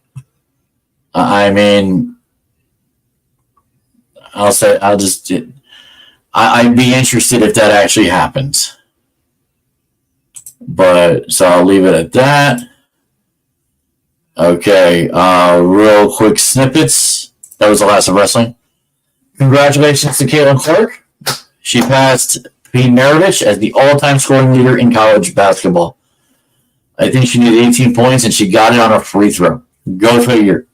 I mean, I'd be interested if that actually happens. But so I'll leave it at that. Okay, real quick snippets. That was the last of wrestling. Congratulations to Caitlyn Clark. She passed Pete Maravich as the all-time scoring leader in college basketball. I think she needed 18 points, and she got it on a free throw. Go figure.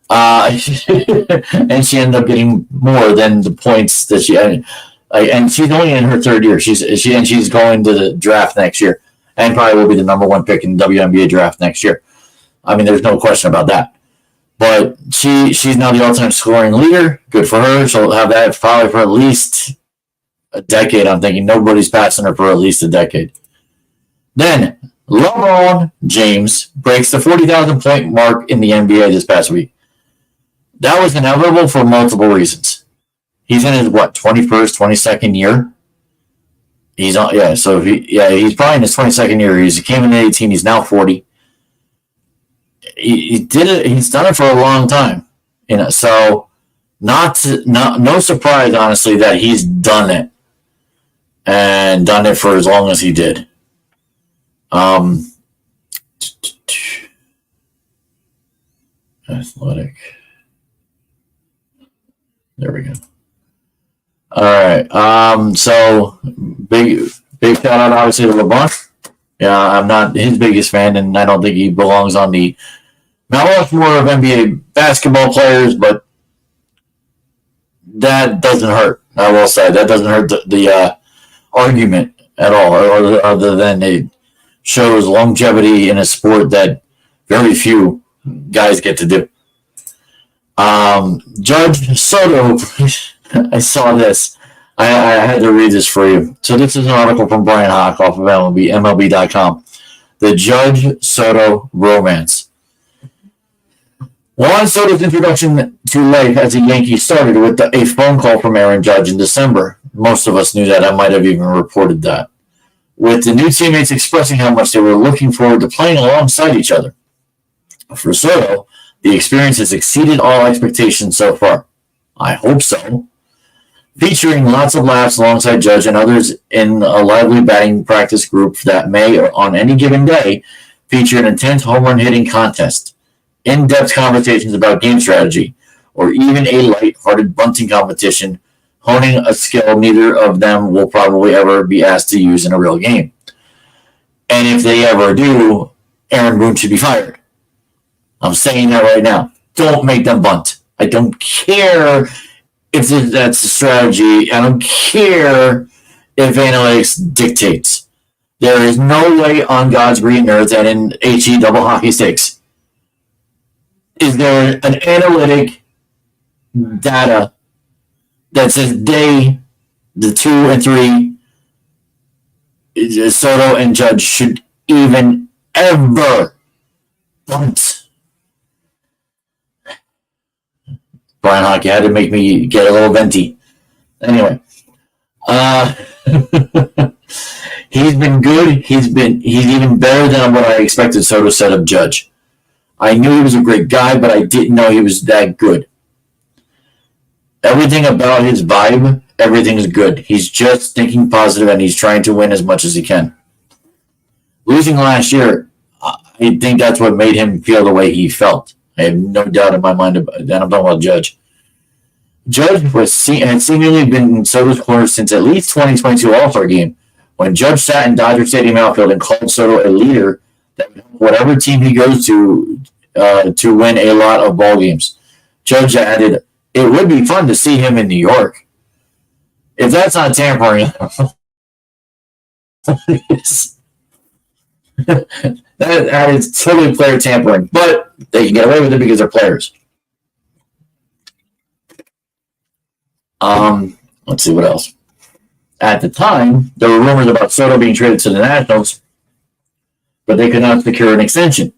And she ended up getting more than the points that she had. And she's only in her 3rd year. She's going to the draft next year, and probably will be the number 1 pick in the WNBA draft next year. I mean, there's no question about that. But she's now the all-time scoring leader. Good for her. She'll have that probably for at least a decade. I'm thinking nobody's passing her for at least a decade. Then LeBron James breaks the 40,000 point mark in the NBA this past week. That was inevitable for multiple reasons. He's in his 21st, 22nd year. He's probably in his 22nd year. He came in at 18. He's now 40. he did it. He's done it for a long time, So no surprise, honestly, that he's done it and done it for as long as he did. Athletic. There we go. All right. So big shout out, obviously, to LeBron. Yeah, I'm not his biggest fan, and I don't think he belongs on the Mount Rushmore of NBA basketball players, but that doesn't hurt. I will say that doesn't hurt the argument at all, other than it shows longevity in a sport that very few guys get to do. Judge-Soto, I saw this. I had to read this for you. So this is an article from Bryan Hoch off of MLB.com. The Judge-Soto romance. Juan Soto's introduction to life as a Yankee started with a phone call from Aaron Judge in December. Most of us knew that. I might have even reported that. With the new teammates expressing how much they were looking forward to playing alongside each other. For Soto, the experience has exceeded all expectations so far. I hope so. Featuring lots of laughs alongside Judge and others in a lively batting practice group that may, on any given day, feature an intense home run hitting contest, in-depth conversations about game strategy, or even a light-hearted bunting competition, honing a skill neither of them will probably ever be asked to use in a real game. And if they ever do, Aaron Boone should be fired. I'm saying that right now. Don't make them bunt. I don't care if that's the strategy. I don't care if analytics dictates. There is no way on God's green earth and in HE double hockey sticks is there an analytic data that says the 2 and 3, Soto and Judge should even ever bunt. Bryan Hoch, you had to make me get a little venti. Anyway, he's been good. He's even better than what I expected Soto set up Judge. I knew he was a great guy, but I didn't know he was that good. Everything about his vibe, everything is good. He's just thinking positive, and he's trying to win as much as he can. Losing last year, I think that's what made him feel the way he felt. I have no doubt in my mind that I'm talking about Judge. Judge had seemingly been in Soto's corner since at least 2022 All-Star game, when Judge sat in Dodger Stadium outfield and called Soto a leader that whatever team he goes to win a lot of ball games. Judge added, "It would be fun to see him in New York." If that's not tampering, that is totally player tampering. But they can get away with it because they're players. Let's see what else. At the time, there were rumors about Soto being traded to the Nationals, but they could not secure an extension.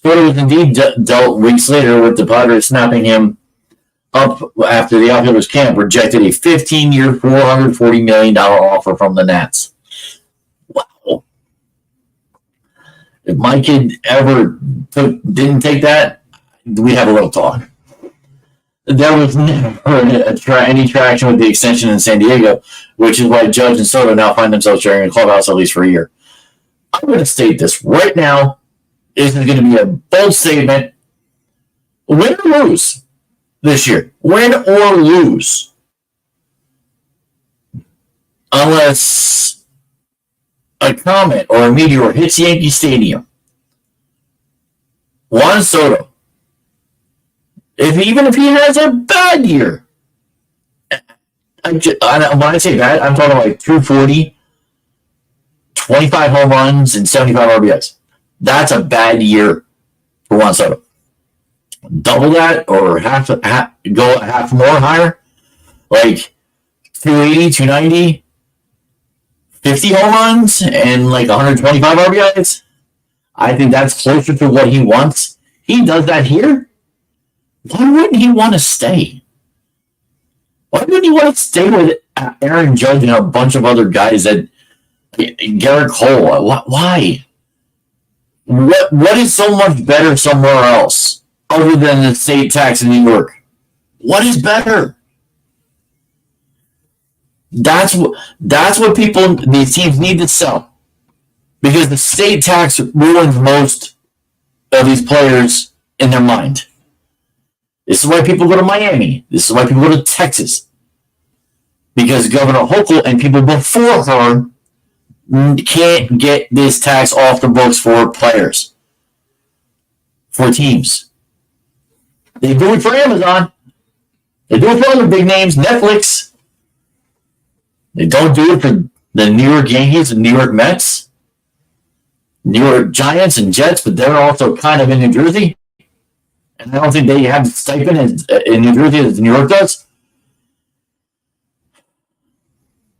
Soto was indeed dealt weeks later, with the Padres snapping him up after the outfielders' camp rejected a 15-year, $440 million offer from the Nats. Wow. If my kid ever didn't take that, we'd have a little talk. There was never any traction with the extension in San Diego, which is why Judge and Soto now find themselves sharing a clubhouse at least for a year. I'm going to state this right now. This is going to be a bold statement. Win or lose this year. Win or lose. Unless a comet or a meteor hits Yankee Stadium. Juan Soto, even if he has a bad year, when I say bad, I'm talking like 240, 25 home runs, and 75 RBIs. That's a bad year for Juan Soto. Double that or go half more higher, like 280, 290, 50 home runs, and like 125 RBIs. I think that's closer to what he wants. He does that here. Why wouldn't he want to stay? Why wouldn't he want to stay with Aaron Judge and a bunch of other guys that Garrett Cole? Why? What is so much better somewhere else other than the state tax in New York? What is better? That's what people, these teams need to sell, because the state tax ruins most of these players in their mind. This is why people go to Miami. This is why people go to Texas, because Governor Hochul and people before her can't get this tax off the books for players, for teams. They do it for Amazon. They do it for other big names, Netflix. They don't do it for the New York Yankees and New York Mets, New York Giants and Jets, but they're also kind of in New Jersey. And I don't think they have the stipend in New Jersey as New York does.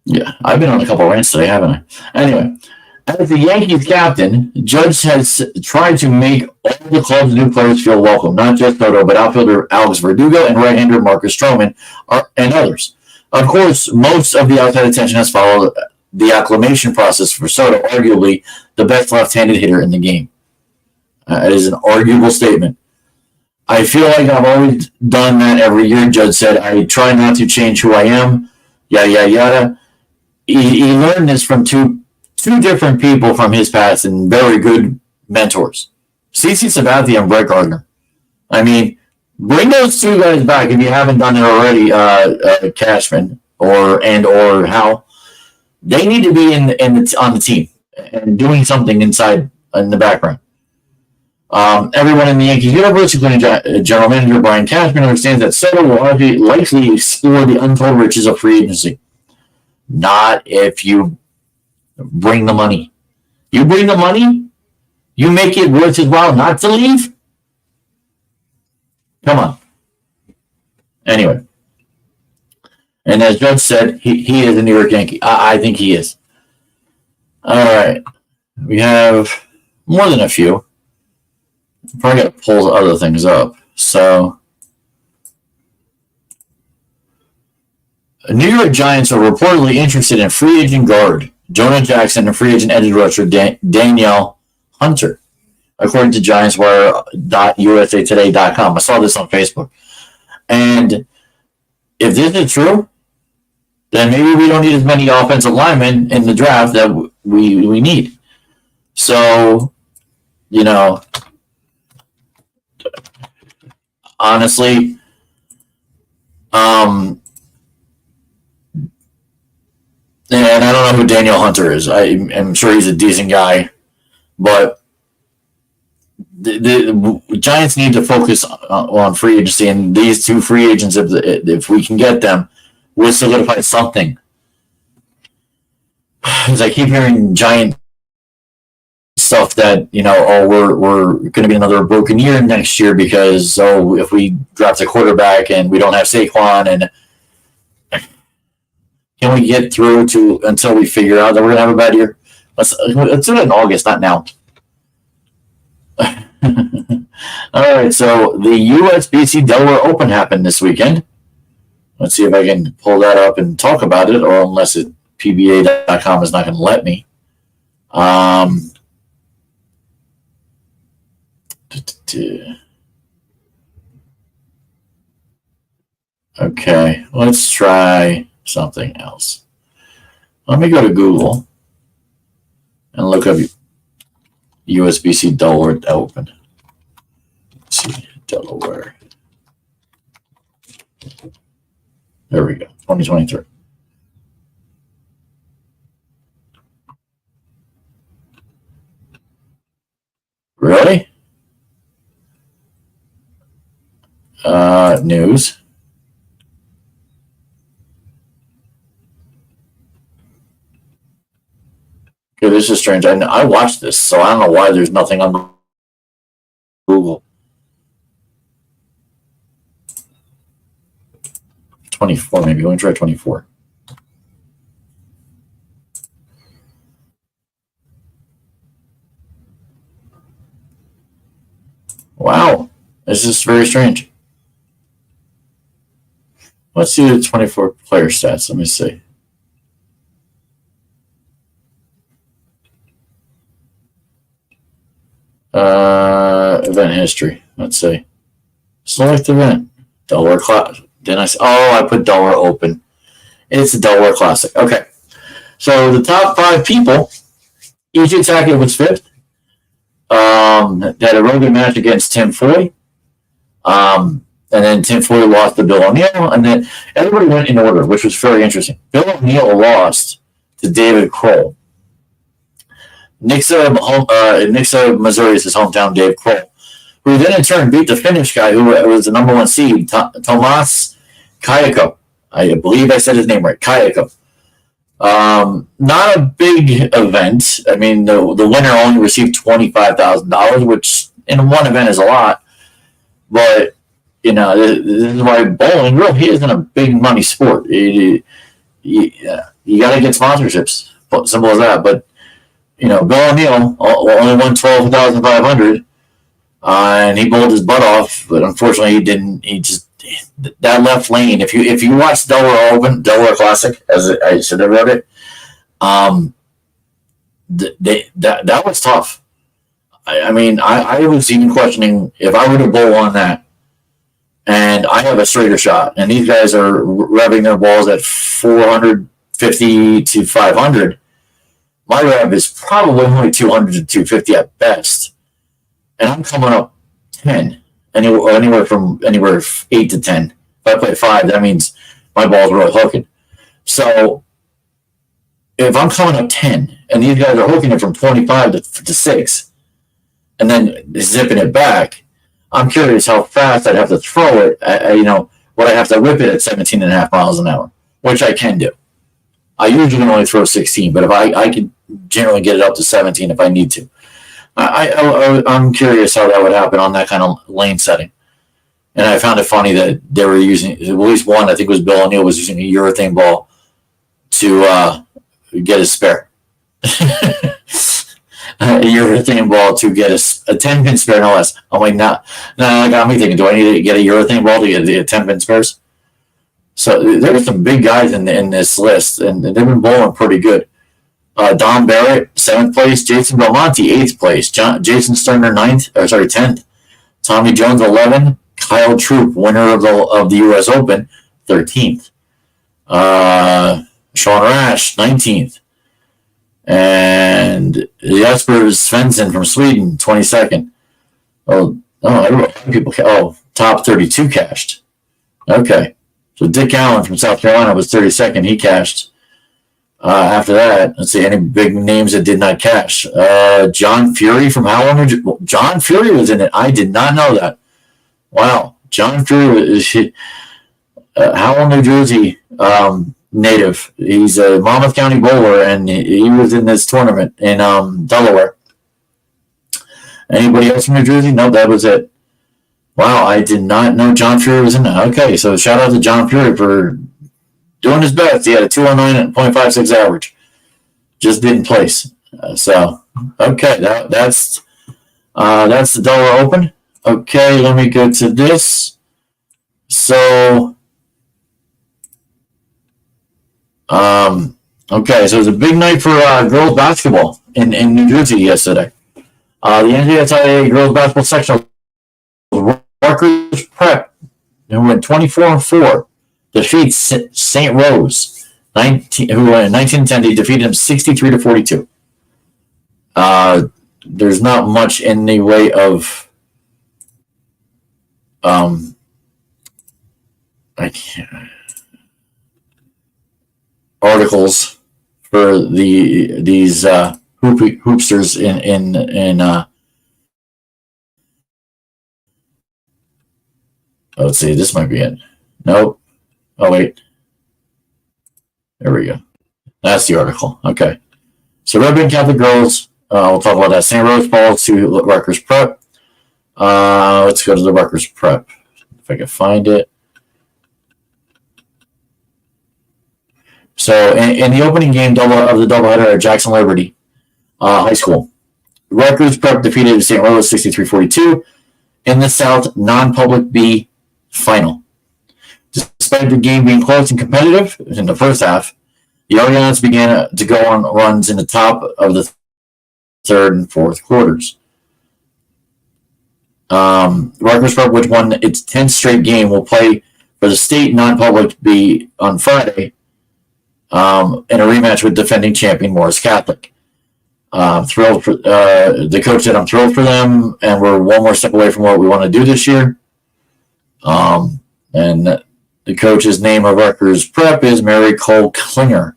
Yeah, I've been on a couple of rants today, haven't I? Anyway, as the Yankees captain, Judge has tried to make all the club's new players feel welcome, not just Soto, but outfielder Alex Verdugo and right-hander Marcus Stroman and others. Of course, most of the outside attention has followed the acclimation process for Soto, arguably the best left-handed hitter in the game. It is an arguable statement. I feel like I've always done that every year, Judge said. I try not to change who I am, yada, yada, yada. He learned this from two different people from his past and very good mentors, CeCe Sabathia and Brett Gardner. I mean, bring those two guys back if you haven't done it already, Cashman or Hal. They need to be on the team and doing something inside in the background. Everyone in the Yankees universe, including General Manager Brian Cashman, understands that Soto will likely explore the untold riches of free agency. Not if you bring the money. You bring the money, you make it worth his while not to leave. Come on. Anyway. And as Judge said, he is a New York Yankee. I think he is. All right. We have more than a few. Probably got to pull other things up. So, New York Giants are reportedly interested in free agent guard Jonah Jackson and free agent edge rusher Danielle Hunter, according to GiantsWire.usatoday.com. I saw this on Facebook. And if this is true, then maybe we don't need as many offensive linemen in the draft that we need. So, honestly, and I don't know who Danielle Hunter is. I'm sure he's a decent guy, but the Giants need to focus on free agency, and these two free agents, if we can get them, will solidify something. Because I keep hearing Giant stuff that, we're going to be another broken year next year because, if we draft a quarterback and we don't have Saquon, and can we get through until we figure out that we're going to have a bad year? Let's do it in August, not now. All right, so the USBC Delaware Open happened this weekend. Let's see if I can pull that up and talk about it, or unless PBA.com is not going to let me. Okay, let's try something else. Let me go to Google and look up USBC Delaware Open. Let's see, Delaware. There we go, 2023. Really? News. Okay, this is strange. I watched this, so I don't know why there's nothing on Google. 24, maybe. Let me try 24. Wow. This is very strange. Let's see the 24 player stats. Let me see. Event history. Let's see. Select event. Delaware Classic. Didn't I say? Oh, I put Delaware Open. It's the Delaware Classic. Okay. So the top 5 people, EJ Tackett was 5th. They had a really good match against Tim Foy. And then Tim Foy lost to Bill O'Neill. And then everybody went in order, which was very interesting. Bill O'Neill lost to David Kroll. Nixa, Missouri is his hometown, Dave Kroll, who then in turn beat the Finnish guy who was the number 1 seed, Tomas Kayako. I believe I said his name right, Kayako. Not a big event. I mean, the winner only received $25,000, which in one event is a lot. But, you know, this is why bowling really isn't a big money sport. You got to get sponsorships. Simple as that. But, you know, Bill O'Neill only won $12,500, and he bowled his butt off. But unfortunately, he didn't. He just that left lane. If you watch Delaware Open, Delaware Classic, as I should have wrote it, that was tough. I mean, I was even questioning if I were to bowl on that, and I have a straighter shot, and these guys are revving their balls at 450 to 500. My rev is probably only 200 to 250 at best, and I'm coming up 10, anywhere 8 to 10. If I play 5, that means my ball's really hooking. So if I'm coming up 10, and these guys are hooking it from 25 to 6, and then zipping it back, I'm curious how fast I'd have to throw it. Would I have to whip it at 17.5 miles an hour, which I can do. I usually only throw 16, but if I can generally get it up to 17 if I need to. I'm curious how that would happen on that kind of lane setting. And I found it funny that they were using, at least one, I think it was Bill O'Neill, was using a urethane ball to get a spare. A urethane ball to get a 10-pin spare, no less. I'm like, nah, that got me thinking, do I need to get a urethane ball to get 10-pin spares? So there were some big guys in this list, and they've been bowling pretty good. Don Barrett, 7th place. Jason Belmonte, 8th place. Jason Sterner, 10th. Tommy Jones, 11th. Kyle Troop, winner of the U.S. Open, 13th. Sean Rash, 19th. And Jesper Svensson from Sweden, 22nd. Top 32 cashed. Okay. So Dick Allen from South Carolina was 32nd. He cashed. After that, let's see, any big names that did not cash. John Fury from Howell, New Jersey. John Fury was in it. I did not know that. Wow. John Fury is Howell, New Jersey native. He's a Monmouth County bowler, and he was in this tournament in Delaware. Anybody else from New Jersey? No, that was it. Wow, I did not know John Fury was in that. Okay, so shout out to John Fury for doing his best. He had a 209.56 average. Just didn't place. Okay, that's the Delaware Open. Okay, let me go to this. So, okay, so it was a big night for girls basketball in New Jersey yesterday. The NJSIAA Girls Basketball Sectionals, Rutgers Prep, who went 24-4, defeats St. Rose, who went 19-10. They defeated them 63-42. There's not much in the way of articles for these hoopsters in let's see, this might be it. Nope. Oh wait, there we go. That's the article. Okay, so Red Wing Catholic girls. We'll talk about that. St. Rose falls to Rutgers Prep. Let's go to the Rutgers Prep if I can find it. So in the opening game of the doubleheader at Jackson Liberty High School, Rutgers Prep defeated St. Rose 63-42 in the South non-public B final. Despite the game being close and competitive in the first half, the Argonauts began to go on runs in the top of the third and fourth quarters. Rutgers Prep, which won its 10th straight game, will play for the state non-public be on Friday in a rematch with defending champion Morris Catholic. Thrilled for the coach said I'm thrilled for them, and we're one more step away from what we want to do this year. And the coach's name of Rutgers Prep is Mary Cole Klinger.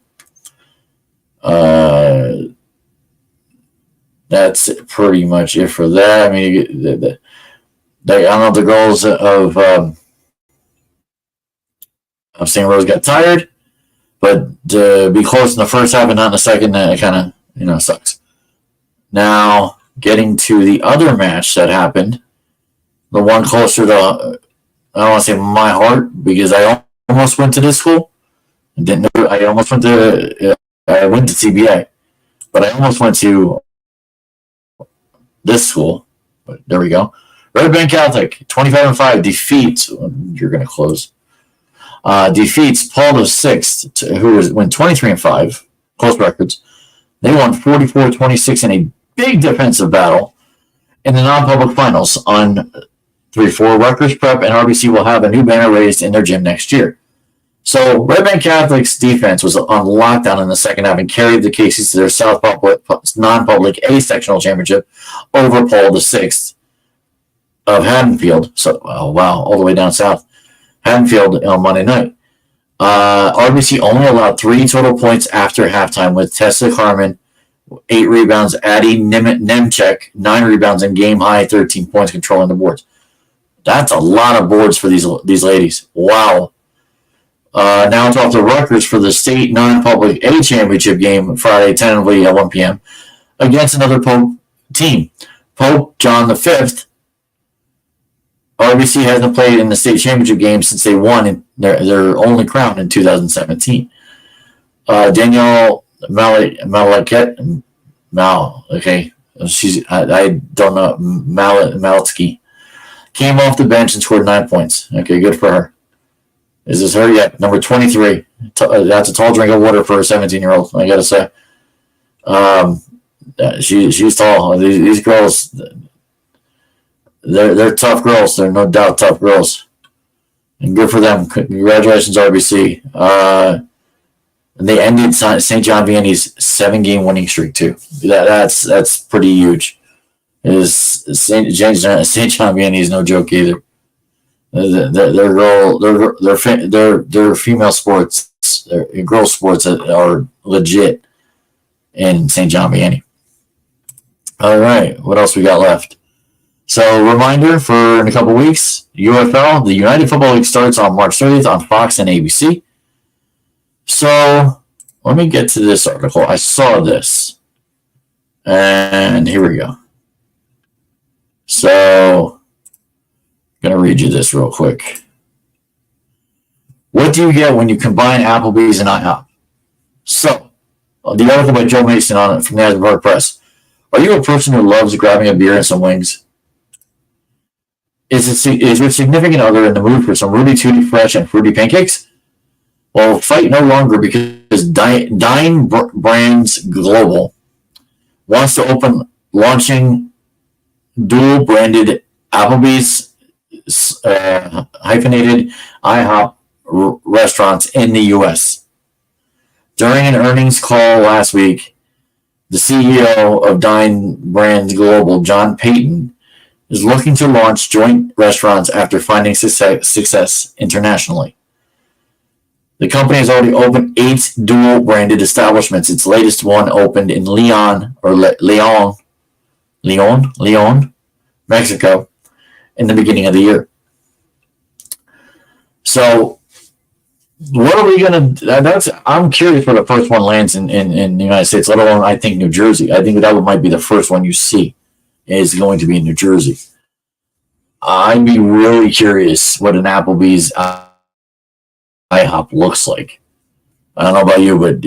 That's pretty much it for that. I mean, I don't know if the girls of St. Rose got tired, but to be close in the first half and not in the second, it kind of sucks. Now, getting to the other match that happened, the one closer to, I don't want to say my heart, because I almost went to this school. I almost went to CBA, but I almost went to this school. But there we go. Red Bank Catholic, 25-5, defeats, you're going to close, defeats Paul the Sixth, who went 23-5, close records. They won 44-26 in a big defensive battle in the non-public finals on 3-4. Rutgers Prep and RBC will have a new banner raised in their gym next year. So Red Bank Catholic's defense was on lockdown in the second half and carried the Casey's to their South Public non-public A sectional championship over Paul the Sixth of Haddonfield. So, all the way down south. Haddonfield on Monday night. RBC only allowed 3 total points after halftime, with Tessa Carmen 8 rebounds, Addie Nemchek 9 rebounds, and game high 13 points controlling the boards. That's a lot of boards for these ladies. Wow. Now it's off to Rutgers for the state non-public A championship game Friday, tentatively at 1 p.m. against another Pope team. Pope John V. RBC hasn't played in the state championship game since they won their only crown in 2017. Danielle Malakette, I don't know, Malitsky, came off the bench and scored 9 points. Okay, good for her. Is this her yet? Number 23. That's a tall drink of water for a 17-year-old, I got to say. She's tall. These girls, they're tough girls. They're no doubt tough girls. And good for them. Congratulations, RBC. And they ended St. John Vianney's 7-game winning streak, too. That's pretty huge. St. John Vianney is no joke either. Their female sports, their girls sports are legit in St. John Vianney. All right, what else we got left? So, reminder for in a couple weeks, UFL, the United Football League, starts on March 30th on Fox and ABC. So, let me get to this article. I saw this, and here we go. So, I'm going to read you this real quick. What do you get when you combine Applebee's and IHOP? So, the article by Joe Mason on it from the Asbury Press. Are you a person who loves grabbing a beer and some wings? Is your significant other in the mood for some Rudy Tooty fresh and fruity pancakes? Well, fight no longer, because Dine Brands Global wants to open launching dual-branded Applebee's hyphenated IHOP restaurants in the U.S. During an earnings call last week, the CEO of Dine Brands Global, John Payton, is looking to launch joint restaurants after finding success internationally. The company has already opened 8 dual-branded establishments. Its latest one opened in Leon, Mexico, in the beginning of the year. So, what are we going to? I'm curious where the first one lands in the United States, let alone, I think, New Jersey. I think that might be the first one you see is going to be in New Jersey. I'd be really curious what an Applebee's IHOP looks like. I don't know about you, but,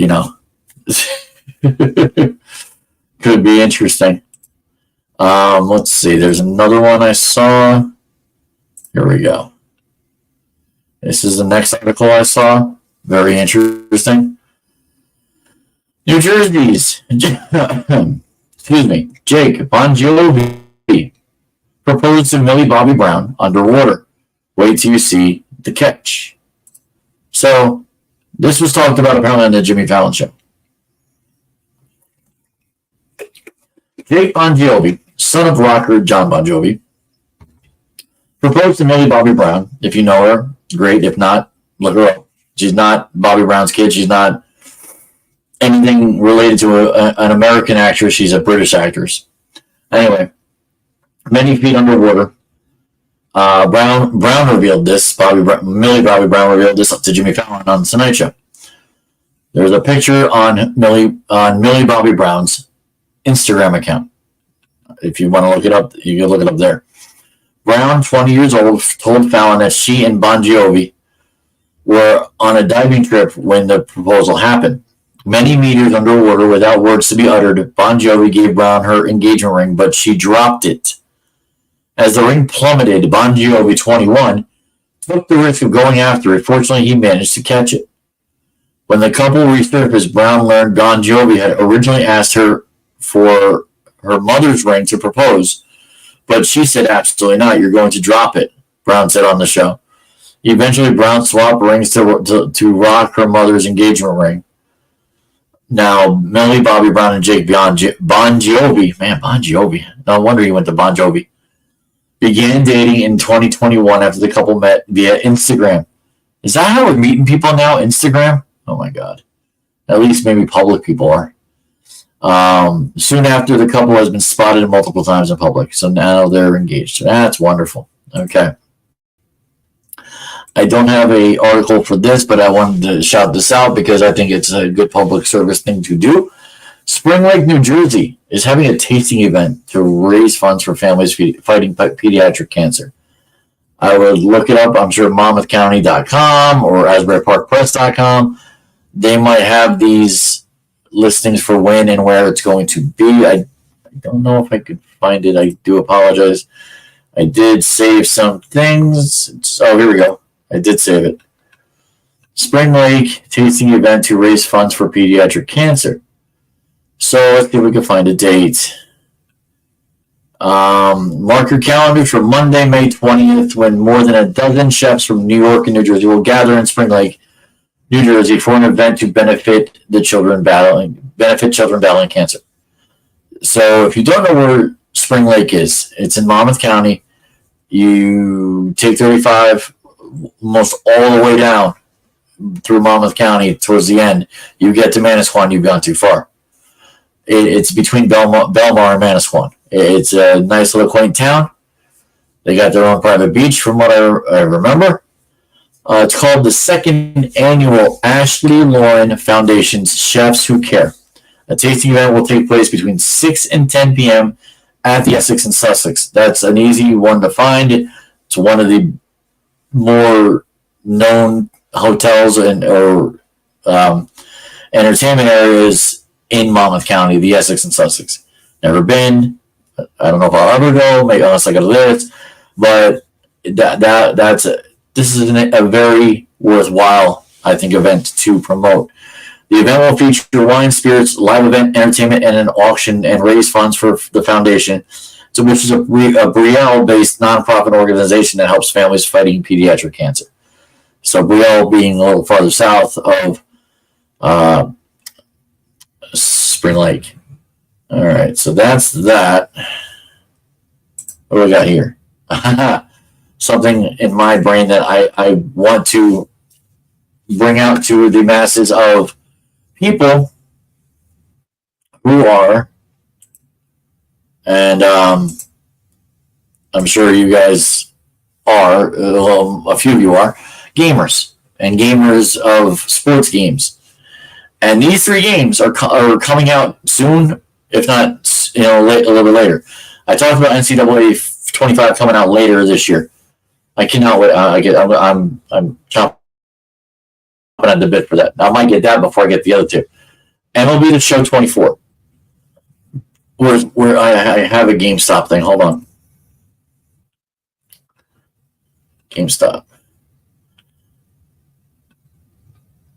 could be interesting. Let's see. There's another one I saw. Here we go. This is the next article I saw. Very interesting. New Jersey's, Jake Bongiovi proposed to Millie Bobby Brown underwater. Wait till you see the catch. So this was talked about apparently on the Jimmy Fallon show. Jake Bongiovi, son of rocker John Bongiovi, proposed to Millie Bobby Brown. If you know her, great. If not, look her up. She's not Bobby Brown's kid. She's not anything related to an American actress. She's a British actress. Anyway, many feet underwater. Brown revealed this. Millie Bobby Brown revealed this to Jimmy Fallon on the Tonight Show. There's a picture on Millie Bobby Brown's Instagram account. If you want to look it up, you can look it up there. Brown, 20 years old, told Fallon that she and Bongiovi were on a diving trip when the proposal happened. Many meters underwater without words to be uttered, Bongiovi gave Brown her engagement ring, but she dropped it. As the ring plummeted, Bongiovi, 21, took the risk of going after it. Fortunately, he managed to catch it. When the couple resurfaced, Brown learned Bongiovi had originally asked her for her mother's ring to propose, but she said, absolutely not, you're going to drop it, Brown said on the show. Eventually, Brown swapped rings to rock her mother's engagement ring. Now, Millie Bobby Brown and Jake Bongiovi, no wonder he went to Bon Jovi, began dating in 2021 after the couple met via Instagram. Is that how we're meeting people now, Instagram? Oh my God. At least maybe public people are. Soon after, the couple has been spotted multiple times in public, so now they're engaged. That's wonderful. Okay. I don't have an article for this, but I wanted to shout this out because I think it's a good public service thing to do. Spring Lake, New Jersey is having a tasting event to raise funds for families fighting pediatric cancer. I would look it up. I'm sure monmouthcounty.com or asburyparkpress.com. They might have these listings for when and where it's going to be. I don't know if I could find it. I do apologize. I did save some things. Oh, here we go. I did save it. Spring Lake tasting event to raise funds for pediatric cancer. So let's see if we can find a date. Mark your calendars for Monday, May 20th, when more than a dozen chefs from New York and New Jersey will gather in Spring Lake, New Jersey, for an event to benefit children battling cancer. So if you don't know where Spring Lake is, it's in Monmouth County. You take 35 almost all the way down through Monmouth County towards the end. You get to Manasquan, you've gone too far. It's between Belmar and Manasquan. It's a nice little quaint town. They got their own private beach, from what I remember. It's called the second annual Ashley Lauren Foundation's Chefs Who Care. A tasting event will take place between 6 and 10 p.m. at the Essex in Sussex. That's an easy one to find. It's one of the more known hotels or entertainment areas in Monmouth County, the Essex and Sussex. Never been. I don't know if I'll ever go, maybe unless I go to this. But this is a very worthwhile, I think, event to promote. The event will feature wine, spirits, live event, entertainment, and an auction and raise funds for the foundation, which is a Brielle-based nonprofit organization that helps families fighting pediatric cancer. So Brielle being a little farther south of Spring Lake. All right, so that's that. What do we got here? Something in my brain that I want to bring out to the masses of people who are, and I'm sure you guys are, a few of you are, gamers and gamers of sports games. And these three games are coming out soon, if not, a little bit later. I talked about NCAA 25 coming out later this year. I cannot wait. I'm chomping at the bit for that. I might get that before I get the other two. MLB The Show 24. Where I have a GameStop thing. Hold on. GameStop.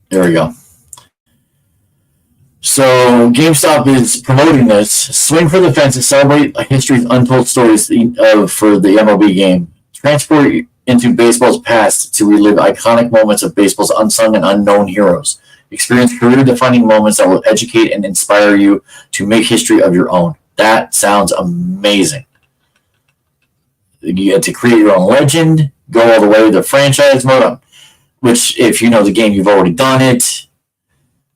There we go. So GameStop is promoting this. Swing for the fences, celebrate history's untold stories for the MLB game. Transport into baseball's past to relive iconic moments of baseball's unsung and unknown heroes. Experience career-defining moments that will educate and inspire you to make history of your own. That sounds amazing. You get to create your own legend, go all the way to the franchise mode, which, if you know the game, you've already done it.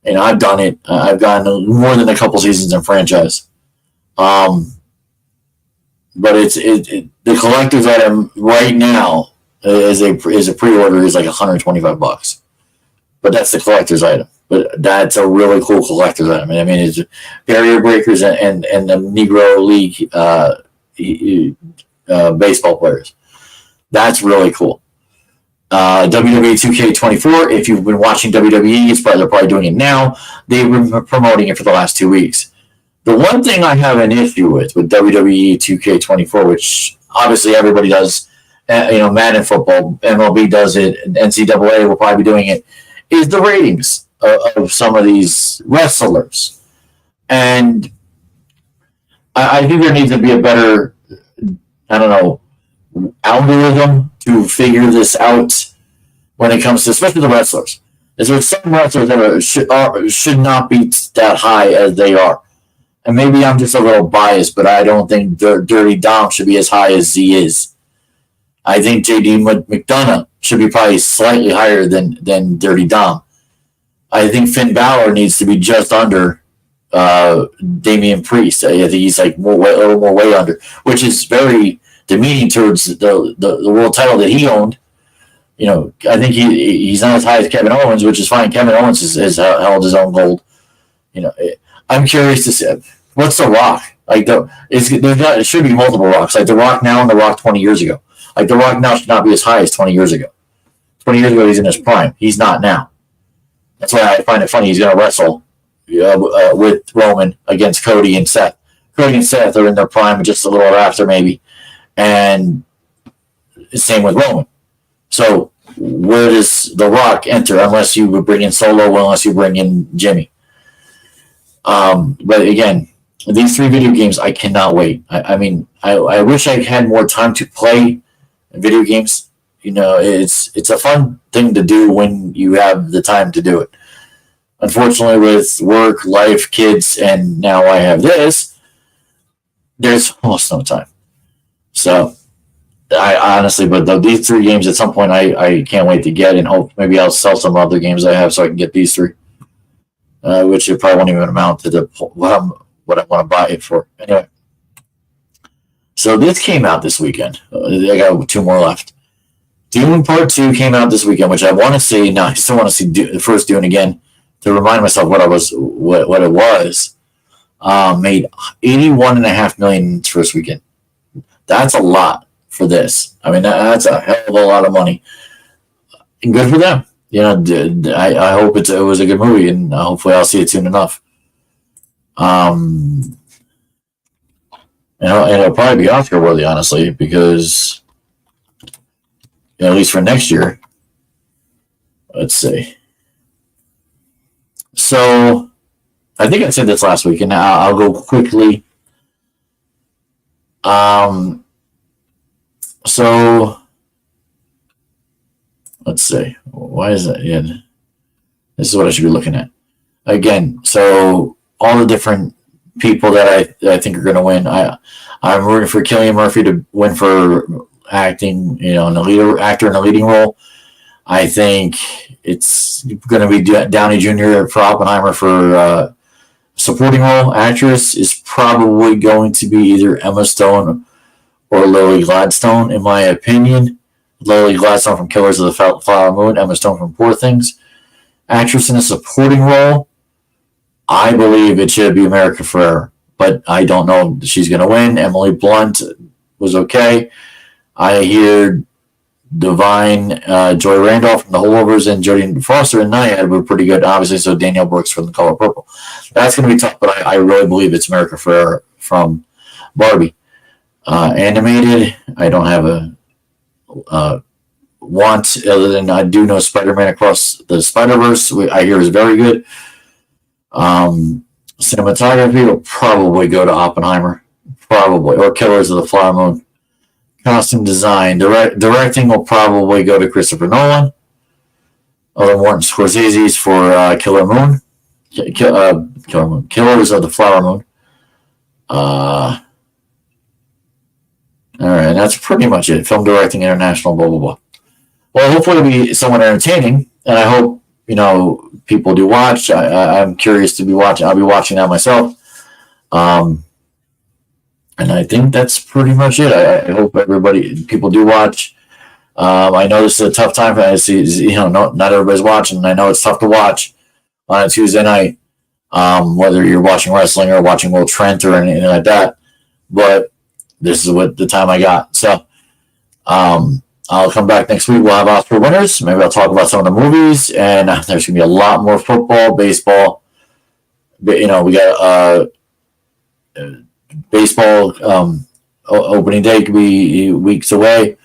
And I've done it. I've gotten more than a couple seasons in franchise. But the collector's item right now is a pre-order is like $125. But that's the collector's item. But that's a really cool collector's item. I mean, it's barrier breakers and the Negro League baseball players. That's really cool. WWE 2K24, if you've been watching WWE, they're probably doing it now. They've been promoting it for the last 2 weeks. The one thing I have an issue with WWE 2K24, which obviously everybody does, Madden football, MLB does it, and NCAA will probably be doing it, is the ratings of some of these wrestlers. And I think there needs to be a better, algorithm to figure this out when it comes to, especially the wrestlers. Is there some wrestlers that should not be that high as they are? And maybe I'm just a little biased, but I don't think Dirty Dom should be as high as he is. I think J.D. McDonough should be probably slightly higher than Dirty Dom. I think Finn Balor needs to be just under Damian Priest. I think he's like a little more way under, which is very demeaning towards the world title that he owned. I think he's not as high as Kevin Owens, which is fine. Kevin Owens has held his own gold. I'm curious to see what's The Rock like. It should be multiple Rocks, like The Rock now and The Rock 20 years ago. Like The Rock now should not be as high as 20 years ago. 20 years ago he's in his prime. He's not now. That's why I find it funny he's going to wrestle with Roman against Cody and Seth. Cody and Seth are in their prime, just a little after maybe. And same with Roman. So where does The Rock enter unless you bring in Solo, unless you bring in Jimmy? But again, these 3 video games, I cannot wait. I wish I had more time to play video games. It's a fun thing to do when you have the time to do it. Unfortunately, with work, life, kids, and now I have this, there's almost no time. So, I honestly, but these 3 games at some point I can't wait to get, and hope maybe I'll sell some other games I have so I can get these 3, which it probably won't even amount to what I want to buy it for. Anyway, so this came out this weekend. I got 2 more left. Dune Part 2 came out this weekend, which I want to see. Now I still want to see the first Dune again to remind myself what it was. Made $81.5 million its first weekend. That's a lot for this. I mean, that's a hell of a lot of money. And good for them. I hope it was a good movie, and hopefully I'll see it soon enough. And it'll probably be Oscar worthy, honestly, because at least for next year. Let's see. So I think I said this last week, and I'll go quickly. So let's see. Why is that? Yeah, this is what I should be looking at. Again, so all the different people that I think are going to win. I'm rooting for Cillian Murphy to win for acting, an actor in a leading role. I think it's going to be Downey Jr. for Oppenheimer for supporting role. Actress is probably going to be either Emma Stone or Lily Gladstone, in my opinion. Lily Gladstone from Killers of the Flower Moon, Emma Stone from Poor Things. Actress in a supporting role, I believe it should be America Ferrera, but I don't know if she's going to win. Emily Blunt was okay. I hear Divine, Joy Randolph from The Holdovers, and Jodie Foster and Nyad were pretty good, obviously, so Danielle Brooks from The Color Purple. That's going to be tough, but I really believe it's America Ferrera from Barbie. Animated, I don't have a want, other than I do know Spider-Man Across the Spider-Verse, I hear is very good. Cinematography will probably go to Oppenheimer, probably, or Killers of the Flower Moon. Costume design, directing will probably go to Christopher Nolan. Other Martin Scorsese's for Killer Moon. Killer Moon. Killers of the Flower Moon. All right, that's pretty much it. Film directing, international, blah, blah, blah. Well, hopefully it'll be somewhat entertaining, and I hope, people do watch. I'm curious to be watching. I'll be watching that myself. And I think that's pretty much it. I hope people do watch. I know this is a tough time for us. Not everybody's watching. And I know it's tough to watch on a Tuesday night, whether you're watching wrestling or watching Will Trent or anything like that. But this is what the time I got. So I'll come back next week. We'll have Oscar winners. Maybe I'll talk about some of the movies. And there's going to be a lot more football, baseball. But, we got baseball opening day could be weeks away.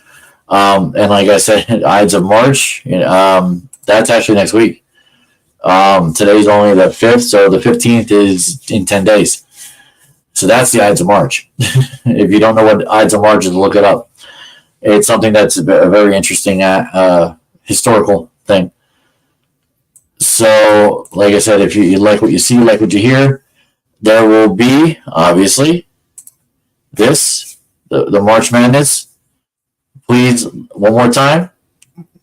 And like I said, Ides of March, that's actually next week. Today's only the 5th, so the 15th is in 10 days. So that's the Ides of March. If you don't know what Ides of March is, look it up. It's something that's a very interesting historical thing. So, like I said, if you like what you see, like what you hear, there will be, obviously, the March Madness. Please, one more time,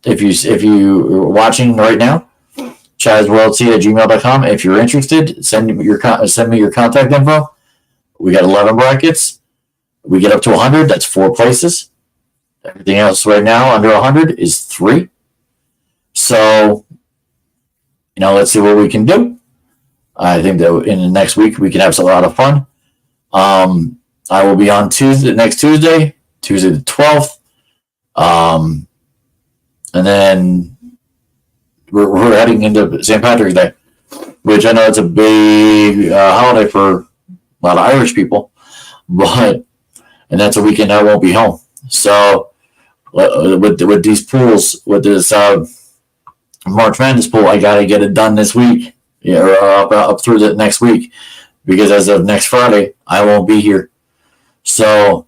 if you're watching right now, chazworldc@gmail.com. If you're interested, send me your contact info. We got 11 brackets. We get up to 100. That's 4 places. Everything else right now under 100 is 3. So, let's see what we can do. I think that in the next week we can have a lot of fun. I will be on next Tuesday the 12th. And then we're heading into St. Patrick's Day, which I know it's a big holiday for a lot of Irish people, and that's a weekend I won't be home. So with these pools, with this March Madness pool, I got to get it done this week, or up through the next week, because as of next Friday, I won't be here. So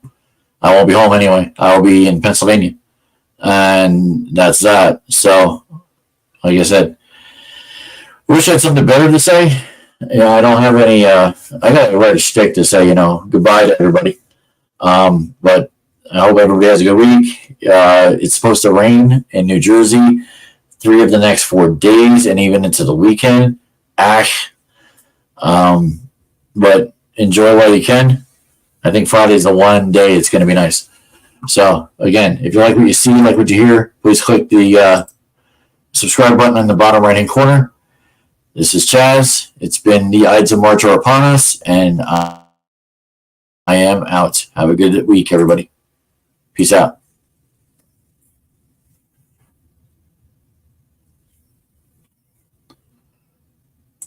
I won't be home anyway. I'll be in Pennsylvania. And that's that. So, like I said, wish I had something better to say. I don't have any, I got to write a shtick to say, goodbye to everybody. But I hope everybody has a good week. It's supposed to rain in New Jersey 3 of the next 4 days and even into the weekend. But enjoy while you can. I think Friday's the one day it's going to be nice. So, again, if you like what you see, like what you hear, please click the subscribe button in the bottom right-hand corner. This is Chaz. It's been the Ides of March are upon us, and I am out. Have a good week, everybody. Peace out.